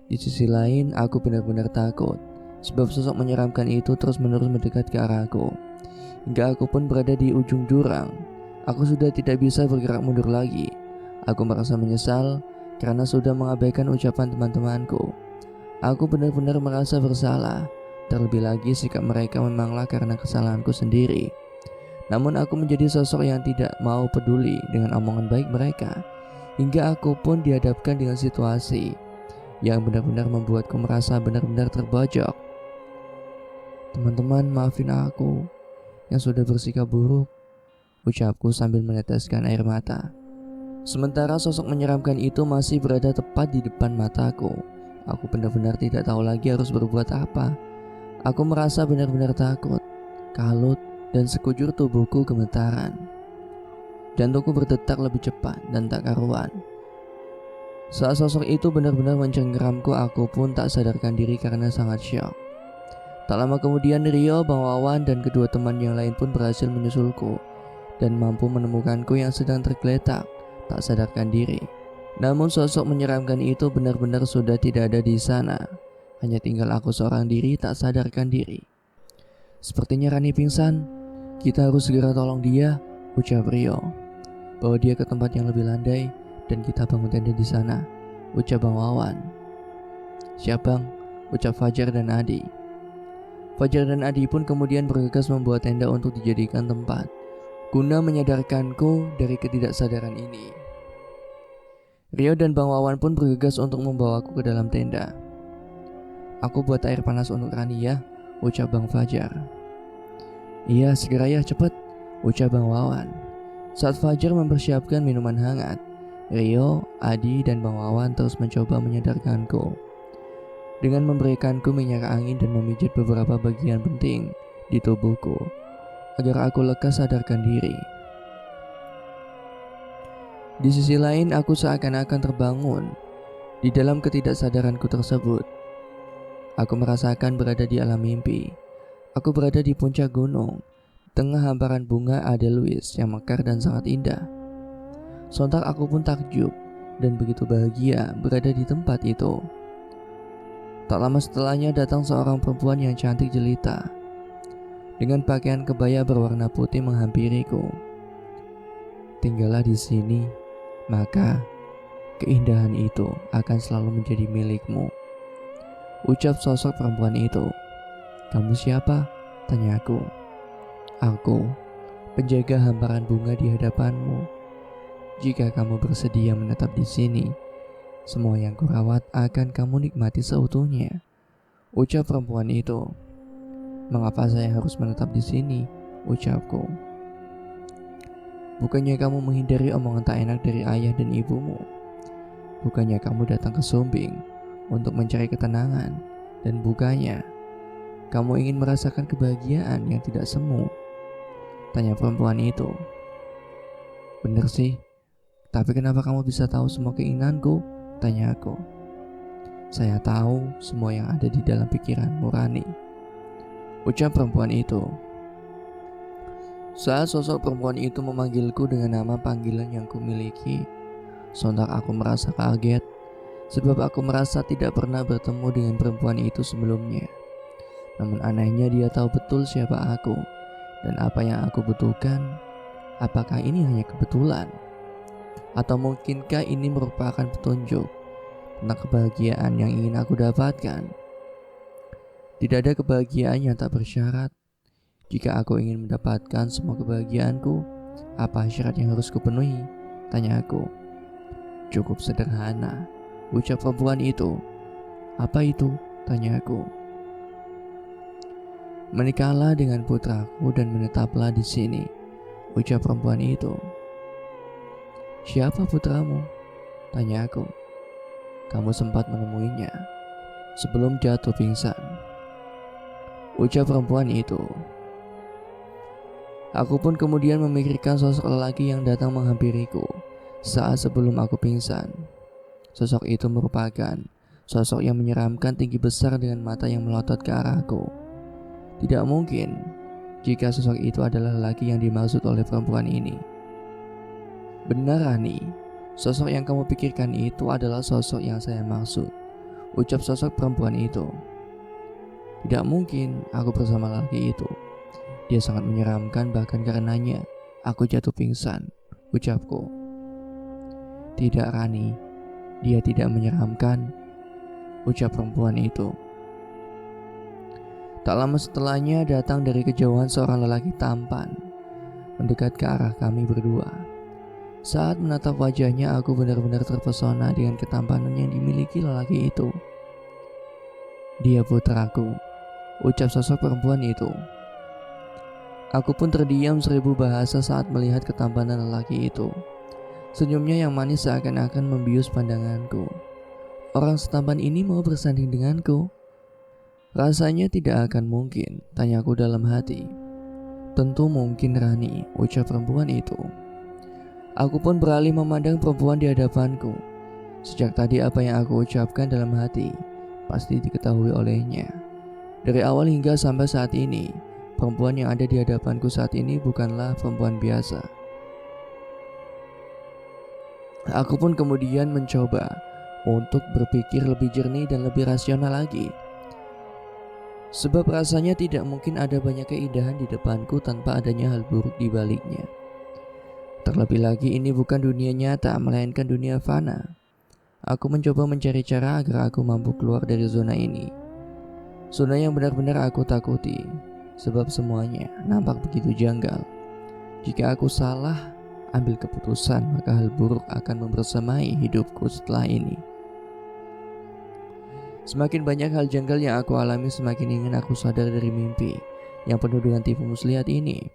Di sisi lain, aku benar-benar takut sebab sosok menyeramkan itu terus-menerus mendekat ke arahku. Hingga aku pun berada di ujung jurang. Aku sudah tidak bisa bergerak mundur lagi. Aku merasa menyesal karena sudah mengabaikan ucapan teman-temanku. Aku benar-benar merasa bersalah. Terlebih lagi sikap mereka memanglah karena kesalahanku sendiri. Namun aku menjadi sosok yang tidak mau peduli dengan omongan baik mereka. Hingga aku pun dihadapkan dengan situasi yang benar-benar membuatku merasa benar-benar terbojok. Teman-teman, maafin aku yang sudah bersikap buruk, ucapku sambil meneteskan air mata. Sementara sosok menyeramkan itu masih berada tepat di depan mataku. Aku benar-benar tidak tahu lagi harus berbuat apa. Aku merasa benar-benar takut, kalut, dan sekujur tubuhku gemetaran. Jantungku berdetak lebih cepat dan tak karuan. Saat sosok itu benar-benar mencengkeramku, aku pun tak sadarkan diri karena sangat syok. Tak lama kemudian Rio, Bang Wawan, dan kedua teman yang lain pun berhasil menyusulku dan mampu menemukanku yang sedang tergeletak, tak sadarkan diri. Namun sosok menyeramkan itu benar-benar sudah tidak ada di sana. Hanya tinggal aku seorang diri tak sadarkan diri. Sepertinya Rani pingsan. Kita harus segera tolong dia, ucap Rio. Bawa dia ke tempat yang lebih landai dan kita bangun tenda di sana, ucap Bang Wawan. Siap bang, ucap Fajar dan Adi. Fajar dan Adi pun kemudian bergegas membuat tenda untuk dijadikan tempat, guna menyadarkanku dari ketidaksadaran ini. Rio dan Bang Wawan pun bergegas untuk membawaku ke dalam tenda. Aku buat air panas untuk Rani ya, ucap Bang Fajar. Iya segera ya, cepet, ucap Bang Wawan. Saat Fajar mempersiapkan minuman hangat, Rio, Adi, dan Bang Wawan terus mencoba menyadarkanku dengan memberikanku minyak angin dan memijit beberapa bagian penting di tubuhku agar aku lekas sadarkan diri. Di sisi lain, aku seakan-akan terbangun di dalam ketidaksadaranku tersebut. Aku merasakan berada di alam mimpi. Aku berada di puncak gunung, tengah hamparan bunga Adelweiss yang mekar dan sangat indah. Sontak aku pun takjub dan begitu bahagia berada di tempat itu. Tak lama setelahnya datang seorang perempuan yang cantik jelita dengan pakaian kebaya berwarna putih menghampiriku. Tinggallah di sini, maka keindahan itu akan selalu menjadi milikmu, ucap sosok perempuan itu. Kamu siapa? Tanyaku. Aku, penjaga hamparan bunga di hadapanmu. Jika kamu bersedia menetap di sini, semua yang kurawat akan kamu nikmati seutuhnya, ucap perempuan itu. Mengapa saya harus menetap di sini? Ucapku. Bukannya kamu menghindari omongan tak enak dari ayah dan ibumu? Bukannya kamu datang ke Sumbing untuk mencari ketenangan? Dan bukannya kamu ingin merasakan kebahagiaan yang tidak semu? Tanya perempuan itu. Bener sih, tapi kenapa kamu bisa tahu semua keinginanku? Tanya aku. Saya tahu semua yang ada di dalam pikiranmu, Rani, ucap perempuan itu. Saat sosok perempuan itu memanggilku dengan nama panggilan yang kumiliki, sontak aku merasa kaget, sebab aku merasa tidak pernah bertemu dengan perempuan itu sebelumnya. Namun anehnya dia tahu betul siapa aku dan apa yang aku butuhkan. Apakah ini hanya kebetulan? Atau mungkinkah ini merupakan petunjuk tentang kebahagiaan yang ingin aku dapatkan? Tidak ada kebahagiaan yang tak bersyarat. Jika aku ingin mendapatkan semua kebahagiaanku, apa syarat yang harus kupenuhi? Tanya aku. Cukup sederhana, ucap perempuan itu. Apa itu? Tanya aku. Menikahlah dengan putraku dan menetaplah di sini, ucap perempuan itu. Siapa putramu? Tanya aku. Kamu sempat menemuinya sebelum jatuh pingsan, ucap perempuan itu. Aku pun kemudian memikirkan sosok lelaki yang datang menghampiriku saat sebelum aku pingsan. Sosok itu merupakan sosok yang menyeramkan, tinggi besar dengan mata yang melotot ke arahku. Tidak mungkin jika sosok itu adalah lelaki yang dimaksud oleh perempuan ini. Benar, Rani, sosok yang kamu pikirkan itu adalah sosok yang saya maksud, ucap sosok perempuan itu. Tidak mungkin aku bersama lelaki itu. Dia sangat menyeramkan, bahkan karenanya aku jatuh pingsan, ucapku. Tidak, Rani, dia tidak menyeramkan, ucap perempuan itu. Tak lama setelahnya datang dari kejauhan seorang lelaki tampan mendekat ke arah kami berdua. Saat menatap wajahnya, aku benar-benar terpesona dengan ketampanan yang dimiliki lelaki itu. Dia putraku, ucap sosok perempuan itu. Aku pun terdiam 1000 bahasa saat melihat ketampanan lelaki itu. Senyumnya yang manis seakan-akan membius pandanganku. Orang setampan ini mau bersanding denganku. Rasanya tidak akan mungkin, tanyaku dalam hati. Tentu mungkin Rani, ucap perempuan itu. Aku pun beralih memandang perempuan di hadapanku. Sejak tadi apa yang aku ucapkan dalam hati pasti diketahui olehnya. Dari awal hingga sampai saat ini, perempuan yang ada di hadapanku saat ini bukanlah perempuan biasa. Aku pun kemudian mencoba untuk berpikir lebih jernih dan lebih rasional lagi. Sebab rasanya tidak mungkin ada banyak keindahan di depanku tanpa adanya hal buruk di baliknya. Terlebih lagi ini bukan dunia nyata, melainkan dunia fana. Aku mencoba mencari cara agar aku mampu keluar dari zona ini. Zona yang benar-benar aku takuti, sebab semuanya nampak begitu janggal. Jika aku salah ambil keputusan, maka hal buruk akan membersamai hidupku setelah ini. Semakin banyak hal janggal yang aku alami, semakin ingin aku sadar dari mimpi yang penuh dengan tipu muslihat ini.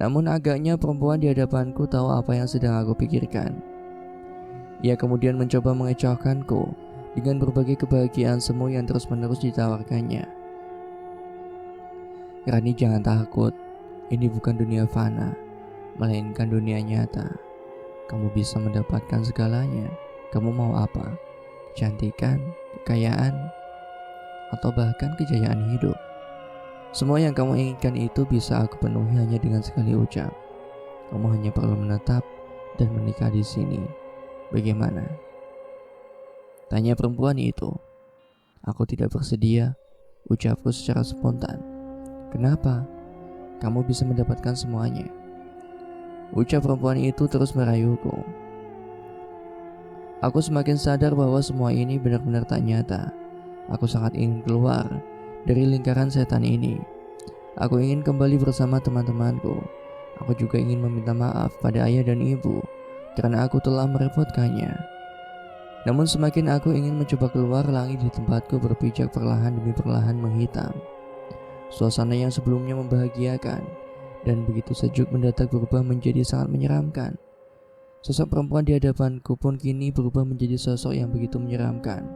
Namun agaknya perempuan di hadapanku tahu apa yang sedang aku pikirkan. Ia kemudian mencoba mengecohkanku dengan berbagai kebahagiaan semu yang terus-menerus ditawarkannya. Rani, jangan takut, ini bukan dunia fana, melainkan dunia nyata. Kamu bisa mendapatkan segalanya. Kamu mau apa? Kecantikan, kekayaan, atau bahkan kejayaan hidup. Semua yang kamu inginkan itu bisa aku penuhi hanya dengan sekali ucap. Kamu hanya perlu menetap dan menikah di sini. Bagaimana? Tanya perempuan itu. Aku tidak bersedia, ucapku secara spontan. Kenapa? Kamu bisa mendapatkan semuanya. Ucap perempuan itu terus merayuku. Aku semakin sadar bahwa semua ini benar-benar tak nyata. Aku sangat ingin keluar dari lingkaran setan ini. Aku ingin kembali bersama teman-temanku. Aku juga ingin meminta maaf pada ayah dan ibu karena aku telah merepotkannya. Namun semakin aku ingin mencoba keluar, langit di tempatku berpijak perlahan demi perlahan menghitam. Suasana yang sebelumnya membahagiakan dan begitu sejuk mendadak berubah menjadi sangat menyeramkan. Sosok perempuan di hadapanku pun kini berubah menjadi sosok yang begitu menyeramkan.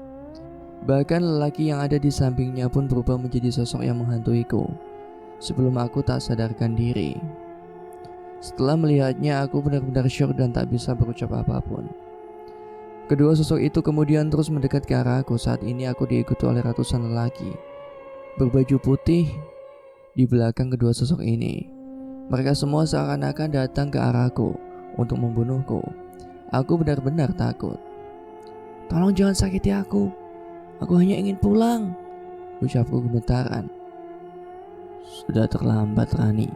Bahkan lelaki yang ada di sampingnya pun berubah menjadi sosok yang menghantuiku. Sebelum aku tak sadarkan diri. Setelah melihatnya, aku benar-benar syok dan tak bisa berucap apapun. Kedua sosok itu kemudian terus mendekat ke arahku. Saat ini aku diikuti oleh ratusan lelaki berbaju putih di belakang kedua sosok ini. Mereka semua seakan-akan datang ke arahku untuk membunuhku. Aku benar-benar takut. Tolong jangan sakiti aku. Aku hanya ingin pulang, ucapku gemetaran. Sudah terlambat, Rani.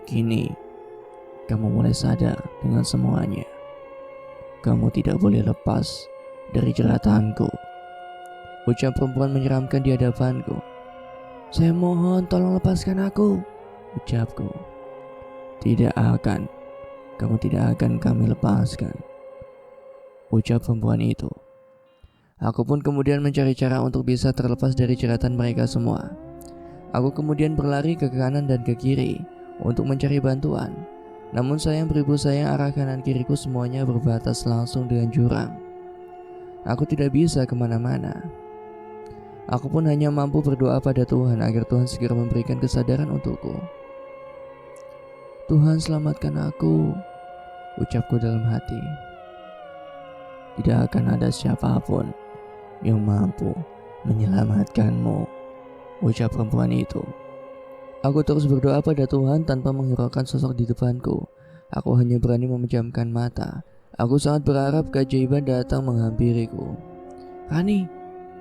Kini kamu mulai sadar dengan semuanya. Kamu tidak boleh lepas dari jeratanku, ucap perempuan menyeramkan di hadapanku. Saya mohon tolong lepaskan aku, ucapku. Tidak akan. Kamu tidak akan kami lepaskan, ucap perempuan itu. Aku pun kemudian mencari cara untuk bisa terlepas dari jeratan mereka semua. Aku kemudian berlari ke kanan dan ke kiri untuk mencari bantuan. Namun sayang beribu sayang, arah kanan kiriku semuanya berbatas langsung dengan jurang. Aku tidak bisa kemana-mana. Aku pun hanya mampu berdoa pada Tuhan agar Tuhan segera memberikan kesadaran untukku. Tuhan, selamatkan aku, ucapku dalam hati. Tidak akan ada siapapun yang mampu menyelamatkanmu, ucap perempuan itu. Aku terus berdoa pada Tuhan tanpa menghiraukan sosok di depanku. Aku hanya berani memejamkan mata. Aku sangat berharap keajaiban datang menghampiriku. Rani,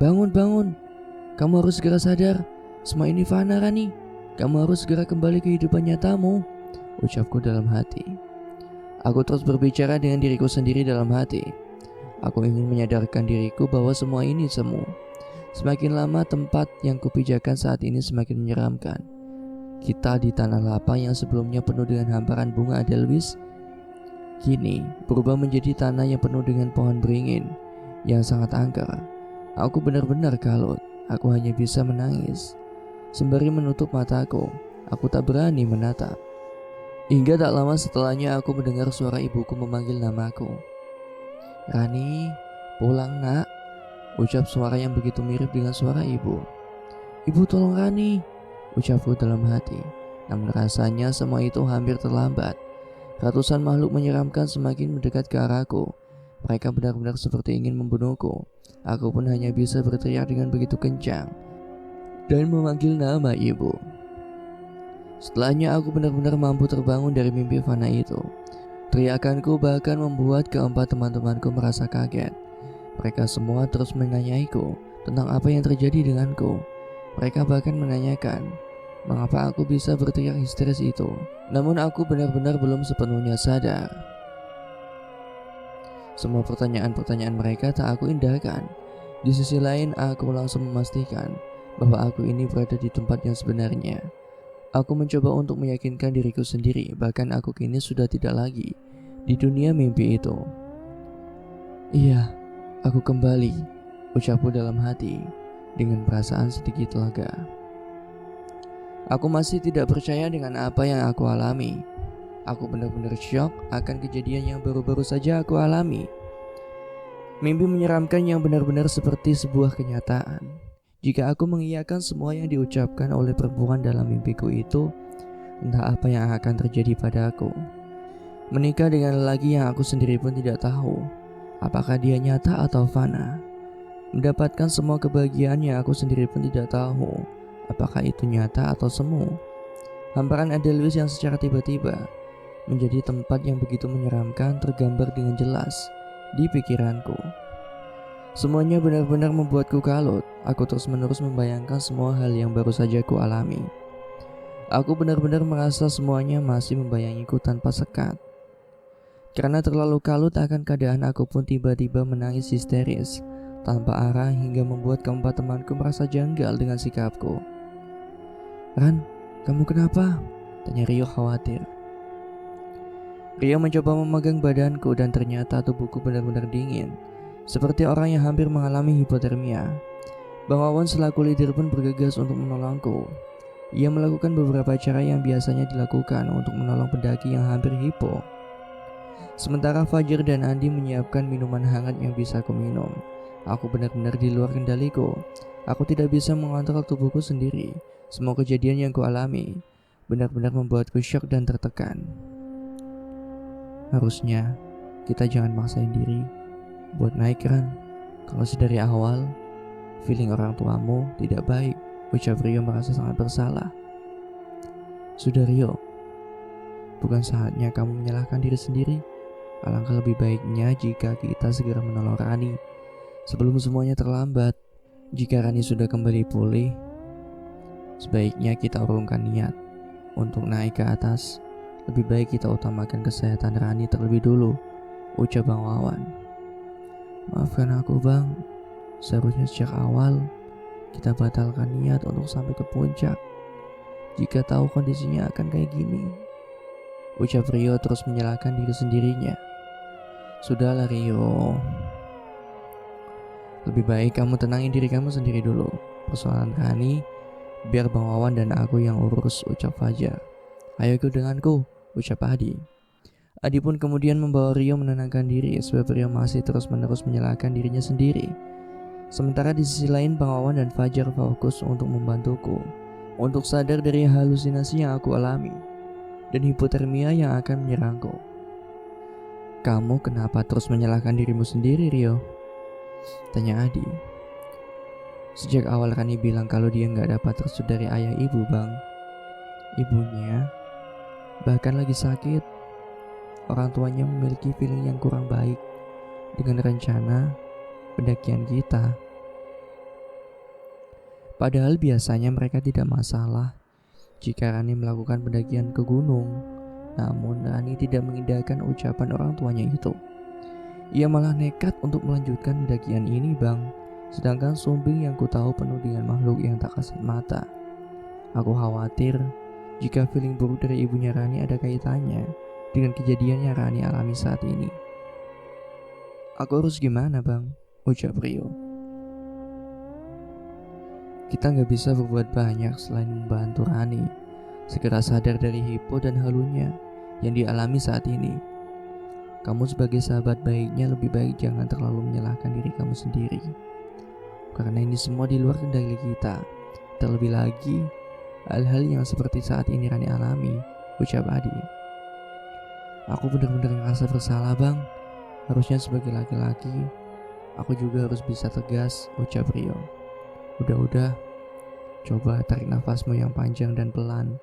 bangun. Kamu harus segera sadar. Semua ini fana, Rani. Kamu harus segera kembali ke kehidupan nyatamu, ucapku dalam hati. Aku terus berbicara dengan diriku sendiri dalam hati. Aku ingin menyadarkan diriku bahwa semua ini semu. Semakin lama tempat yang kupijakan saat ini semakin menyeramkan. Kita di tanah lapang yang sebelumnya penuh dengan hamparan bunga edelweiss, kini berubah menjadi tanah yang penuh dengan pohon beringin yang sangat angker. Aku benar-benar kalut. Aku hanya bisa menangis. Sembari menutup mataku, aku tak berani menatap. Hingga tak lama setelahnya aku mendengar suara ibuku memanggil namaku. Rani, pulang nak, ucap suara yang begitu mirip dengan suara ibu. "Ibu tolong Rani," ucapku dalam hati. Namun rasanya semua itu hampir terlambat. Ratusan makhluk menyeramkan semakin mendekat ke arahku. Mereka benar-benar seperti ingin membunuhku. Aku pun hanya bisa berteriak dengan begitu kencang dan memanggil nama ibu. Setelahnya aku benar-benar mampu terbangun dari mimpi fana itu. Teriakanku bahkan membuat keempat teman-temanku merasa kaget. Mereka semua terus menanyaiku tentang apa yang terjadi denganku. Mereka bahkan menanyakan mengapa aku bisa berteriak histeris itu. Namun aku benar-benar belum sepenuhnya sadar. Semua pertanyaan-pertanyaan mereka tak aku indahkan. Di sisi lain, aku langsung memastikan bahwa aku ini berada di tempat yang sebenarnya. Aku mencoba untuk meyakinkan diriku sendiri, bahkan aku kini sudah tidak lagi di dunia mimpi itu. "Iya, aku kembali," ucapku dalam hati dengan perasaan sedikit lega. Aku masih tidak percaya dengan apa yang aku alami. Aku benar-benar syok akan kejadian yang baru-baru saja aku alami. Mimpi menyeramkan yang benar-benar seperti sebuah kenyataan. Jika aku mengiyakan semua yang diucapkan oleh perempuan dalam mimpiku itu, entah apa yang akan terjadi padaku. Menikah dengan lelaki yang aku sendiri pun tidak tahu apakah dia nyata atau fana. Mendapatkan semua kebahagiaan yang aku sendiri pun tidak tahu apakah itu nyata atau semu. Hamparan Edelweiss yang secara tiba-tiba menjadi tempat yang begitu menyeramkan tergambar dengan jelas di pikiranku. Semuanya benar-benar membuatku kalut. Aku terus-menerus membayangkan semua hal yang baru saja ku alami. Aku benar-benar merasa semuanya masih membayangiku tanpa sekat. Karena terlalu kalut akan keadaan, aku pun tiba-tiba menangis histeris tanpa arah hingga membuat keempat temanku merasa janggal dengan sikapku. "Ran, kamu kenapa?" tanya Rio khawatir. Rio mencoba memegang badanku dan ternyata tubuhku benar-benar dingin, seperti orang yang hampir mengalami hipotermia. Bang Wawan selaku leader pun bergegas untuk menolongku. Ia melakukan beberapa cara yang biasanya dilakukan untuk menolong pendaki yang hampir hipo. Sementara Fajar dan Andi menyiapkan minuman hangat yang bisa aku minum. Aku benar-benar di luar kendaliku. Aku tidak bisa mengontrol tubuhku sendiri. Semua kejadian yang kualami benar-benar membuatku syok dan tertekan. Harusnya kita jangan maksain diri buat naik, Ran. Kalau sedari awal feeling orang tuamu tidak baik, ucap Rio merasa sangat bersalah. Sudah Rio, bukan saatnya kamu menyalahkan diri sendiri. Alangkah lebih baiknya jika kita segera menolong Rani sebelum semuanya terlambat. Jika Rani sudah kembali pulih, sebaiknya kita urungkan niat untuk naik ke atas. Lebih baik kita utamakan kesehatan Rani terlebih dulu, ucap Bang Wawan. Maafkan aku Bang, seharusnya sejak awal kita batalkan niat untuk sampai ke puncak. Jika tahu kondisinya akan kayak gini, ucap Rio terus menyalahkan diri sendirinya. Sudahlah Rio, lebih baik kamu tenangin diri kamu sendiri dulu. Persoalan Rani biar Bang Wawan dan aku yang urus, ucap Fajar. Ayo ikut denganku, ucap Adi. Adi pun kemudian membawa Rio menenangkan diri, sebab Rio masih terus-menerus menyalahkan dirinya sendiri. Sementara di sisi lain Bang Wawan dan Fajar fokus untuk membantuku untuk sadar dari halusinasi yang aku alami dan hipotermia yang akan menyerangku. Kamu kenapa terus menyalahkan dirimu sendiri, Rio? Tanya Adi. Sejak awal Rani bilang kalau dia gak dapat restu dari ayah ibu Bang. Ibunya bahkan lagi sakit. Orang tuanya memiliki feeling yang kurang baik dengan rencana pendakian kita. Padahal biasanya mereka tidak masalah jika Rani melakukan pendakian ke gunung. Namun Rani tidak mengindahkan ucapan orang tuanya itu. Ia malah nekat untuk melanjutkan pendakian ini Bang. Sedangkan Sumbing yang ku tahu penuh dengan makhluk yang tak kasat mata. Aku khawatir jika feeling buruk dari ibunya Rani ada kaitannya dengan kejadian yang Rani alami saat ini. Aku harus gimana Bang? Ucap Rio. Kita gak bisa berbuat banyak selain membantu Rani segera sadar dari hipo dan halunya yang dialami saat ini. Kamu sebagai sahabat baiknya lebih baik jangan terlalu menyalahkan diri kamu sendiri. Karena ini semua di luar kendali kita. Terlebih lagi, hal-hal yang seperti saat ini Rani alami, ucap Adi. Aku benar-benar ngerasa bersalah bang. Harusnya sebagai laki-laki, aku juga harus bisa tegas, ucap Rio. Udah, coba tarik nafasmu yang panjang dan pelan.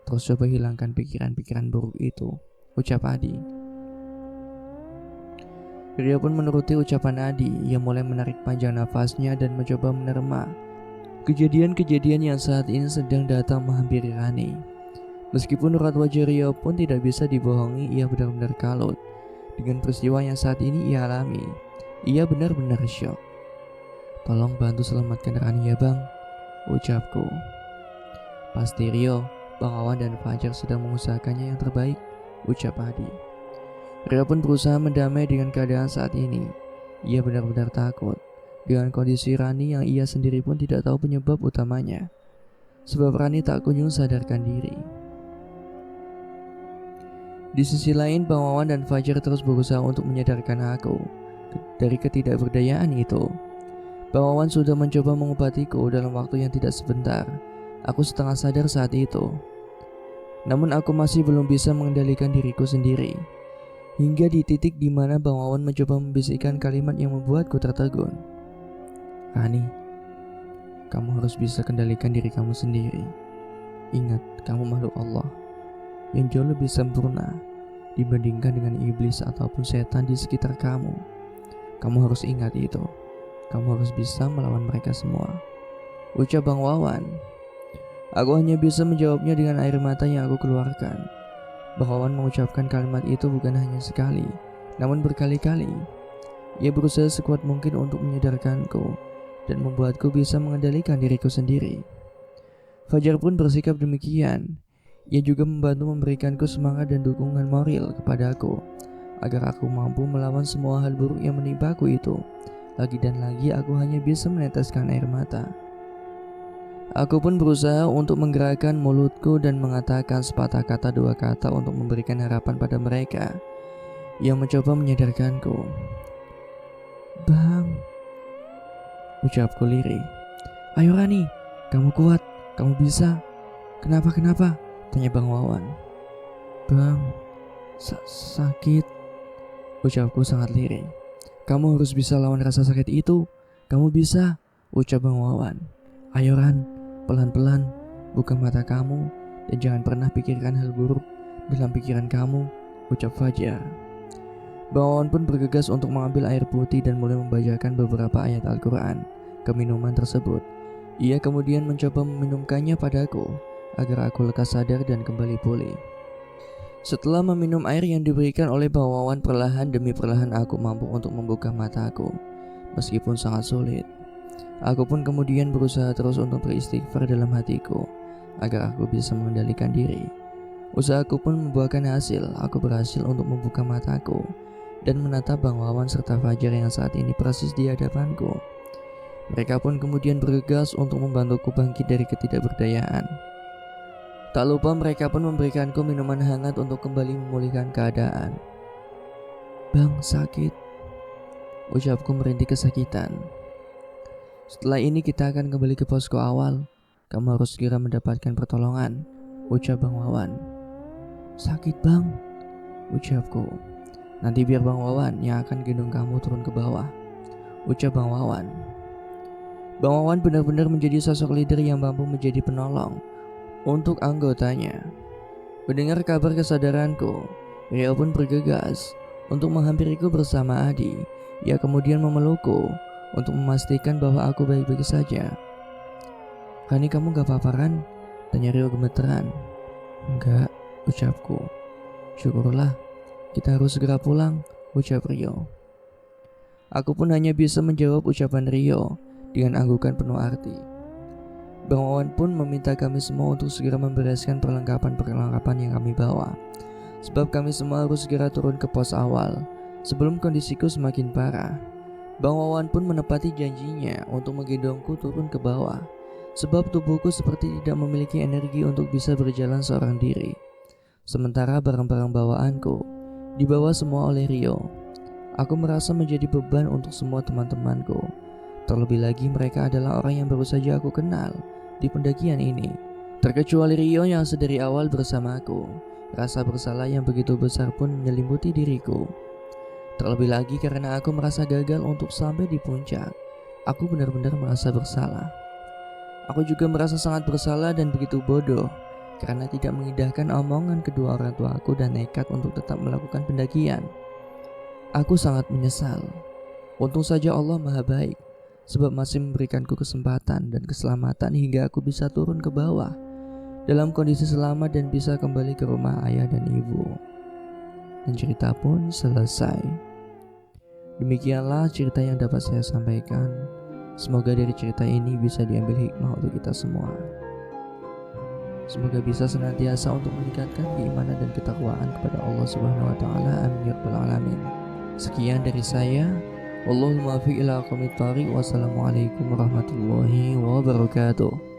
Terus coba hilangkan pikiran-pikiran buruk itu, ucap Adi. Rio pun menuruti ucapan Adi. Ia mulai menarik panjang nafasnya dan mencoba menerima kejadian-kejadian yang saat ini sedang datang menghampiri Rani. Meskipun raut wajah Rio pun tidak bisa dibohongi, ia benar-benar kalut dengan peristiwa yang saat ini ia alami. Ia benar-benar syok. Tolong bantu selamatkan Rani ya bang, ucapku. Pasti Rio, Bang Wawan dan Fajar sedang mengusahakannya yang terbaik, ucap Adi. Rio pun berusaha mendamai dengan keadaan saat ini. Ia benar-benar takut dengan kondisi Rani yang ia sendiri pun tidak tahu penyebab utamanya. Sebab Rani tak kunjung sadarkan diri. Di sisi lain, Bang Wawan dan Fajar terus berusaha untuk menyadarkan aku dari ketidakberdayaan itu. Bang Wawan sudah mencoba mengobatiku dalam waktu yang tidak sebentar. Aku setengah sadar saat itu. Namun aku masih belum bisa mengendalikan diriku sendiri. Hingga di titik di mana Bang Wawan mencoba membisikkan kalimat yang membuatku tertegun. Rani, kamu harus bisa kendalikan diri kamu sendiri. Ingat, kamu makhluk Allah yang jauh lebih sempurna dibandingkan dengan iblis ataupun setan di sekitar kamu. Kamu harus ingat itu. Kamu harus bisa melawan mereka semua, ucap Bang Wawan. Aku hanya bisa menjawabnya dengan air mata yang aku keluarkan. Bang Wawan mengucapkan kalimat itu bukan hanya sekali, namun berkali-kali. Ia berusaha sekuat mungkin untuk menyadarkanku dan membuatku bisa mengendalikan diriku sendiri. Fajar pun bersikap demikian. Ia juga membantu memberikanku semangat dan dukungan moral kepadaku agar aku mampu melawan semua hal buruk yang menimpaku itu. Lagi dan lagi aku hanya bisa meneteskan air mata. Aku pun berusaha untuk menggerakkan mulutku dan mengatakan sepatah kata dua kata untuk memberikan harapan pada mereka yang mencoba menyadarkanku. Bang, ucapku lirih. Ayo Rani, kamu kuat, kamu bisa. Kenapa? Tanya Bang Wawan. Bang, sakit, ucapku sangat lirih. Kamu harus bisa lawan rasa sakit itu. Kamu bisa, ucap Bang Wawan. Ayo Ran, pelan-pelan, buka mata kamu dan jangan pernah pikirkan hal buruk dalam pikiran kamu, ucap Fajar. Bang Wawan pun bergegas untuk mengambil air putih dan mulai membacakan beberapa ayat Al-Quran ke minuman tersebut. Ia kemudian mencoba meminumkannya padaku agar aku lekas sadar dan kembali pulih. Setelah meminum air yang diberikan oleh Bang Wawan, perlahan demi perlahan aku mampu untuk membuka mataku, meskipun sangat sulit. Aku pun kemudian berusaha terus untuk beristighfar dalam hatiku agar aku bisa mengendalikan diri. Usahaku pun membuahkan hasil. Aku berhasil untuk membuka mataku dan menatap Bang Wawan serta Fajar yang saat ini persis di hadapanku. Mereka pun kemudian bergegas untuk membantuku bangkit dari ketidakberdayaan. Tak lupa mereka pun memberikanku minuman hangat untuk kembali memulihkan keadaan. Bang, sakit, ucapku merintih kesakitan. Setelah ini kita akan kembali ke posko awal. Kamu harus segera mendapatkan pertolongan, ucap Bang Wawan. Sakit bang, ucapku. Nanti biar Bang Wawan yang akan gendong kamu turun ke bawah, ucap Bang Wawan. Bang Wawan benar-benar menjadi sosok leader yang mampu menjadi penolong untuk anggotanya. Mendengar kabar kesadaranku, Rio pun bergegas untuk menghampiriku bersama Adi. Ia kemudian memelukku untuk memastikan bahwa aku baik-baik saja. Rani, kamu gak apa-apa Ran? Tanya Rio gemeteran. Enggak, ucapku. Syukurlah, kita harus segera pulang, ucap Rio. Aku pun hanya bisa menjawab ucapan Rio dengan anggukan penuh arti. Bang Wawan pun meminta kami semua untuk segera membereskan perlengkapan-perlengkapan yang kami bawa, sebab kami semua harus segera turun ke pos awal sebelum kondisiku semakin parah. Bang Wawan pun menepati janjinya untuk menggendongku turun ke bawah, sebab tubuhku seperti tidak memiliki energi untuk bisa berjalan seorang diri. Sementara barang-barang bawaanku dibawa semua oleh Rio. Aku merasa menjadi beban untuk semua teman-temanku. Terlebih lagi mereka adalah orang yang baru saja aku kenal di pendakian ini. Terkecuali Rio yang sedari awal bersamaku. Rasa bersalah yang begitu besar pun menyelimuti diriku. Terlebih lagi karena aku merasa gagal untuk sampai di puncak. Aku benar-benar merasa bersalah. Aku juga merasa sangat bersalah dan begitu bodoh karena tidak mengindahkan omongan kedua orang tuaku dan nekat untuk tetap melakukan pendakian. Aku sangat menyesal. Untung saja Allah Maha Baik, sebab masih memberikanku kesempatan dan keselamatan hingga aku bisa turun ke bawah dalam kondisi selamat dan bisa kembali ke rumah ayah dan ibu. Dan cerita pun selesai. Demikianlah cerita yang dapat saya sampaikan. Semoga dari cerita ini bisa diambil hikmah untuk kita semua. Semoga bisa senantiasa untuk meningkatkan keimanan dan ketakwaan kepada Allah Subhanahu wa taala. Amin ya rabbal alamin. Sekian dari saya. Wallahul muwaffiq ila aqwamit thoriq. Wassalamualaikum warahmatullahi wabarakatuh.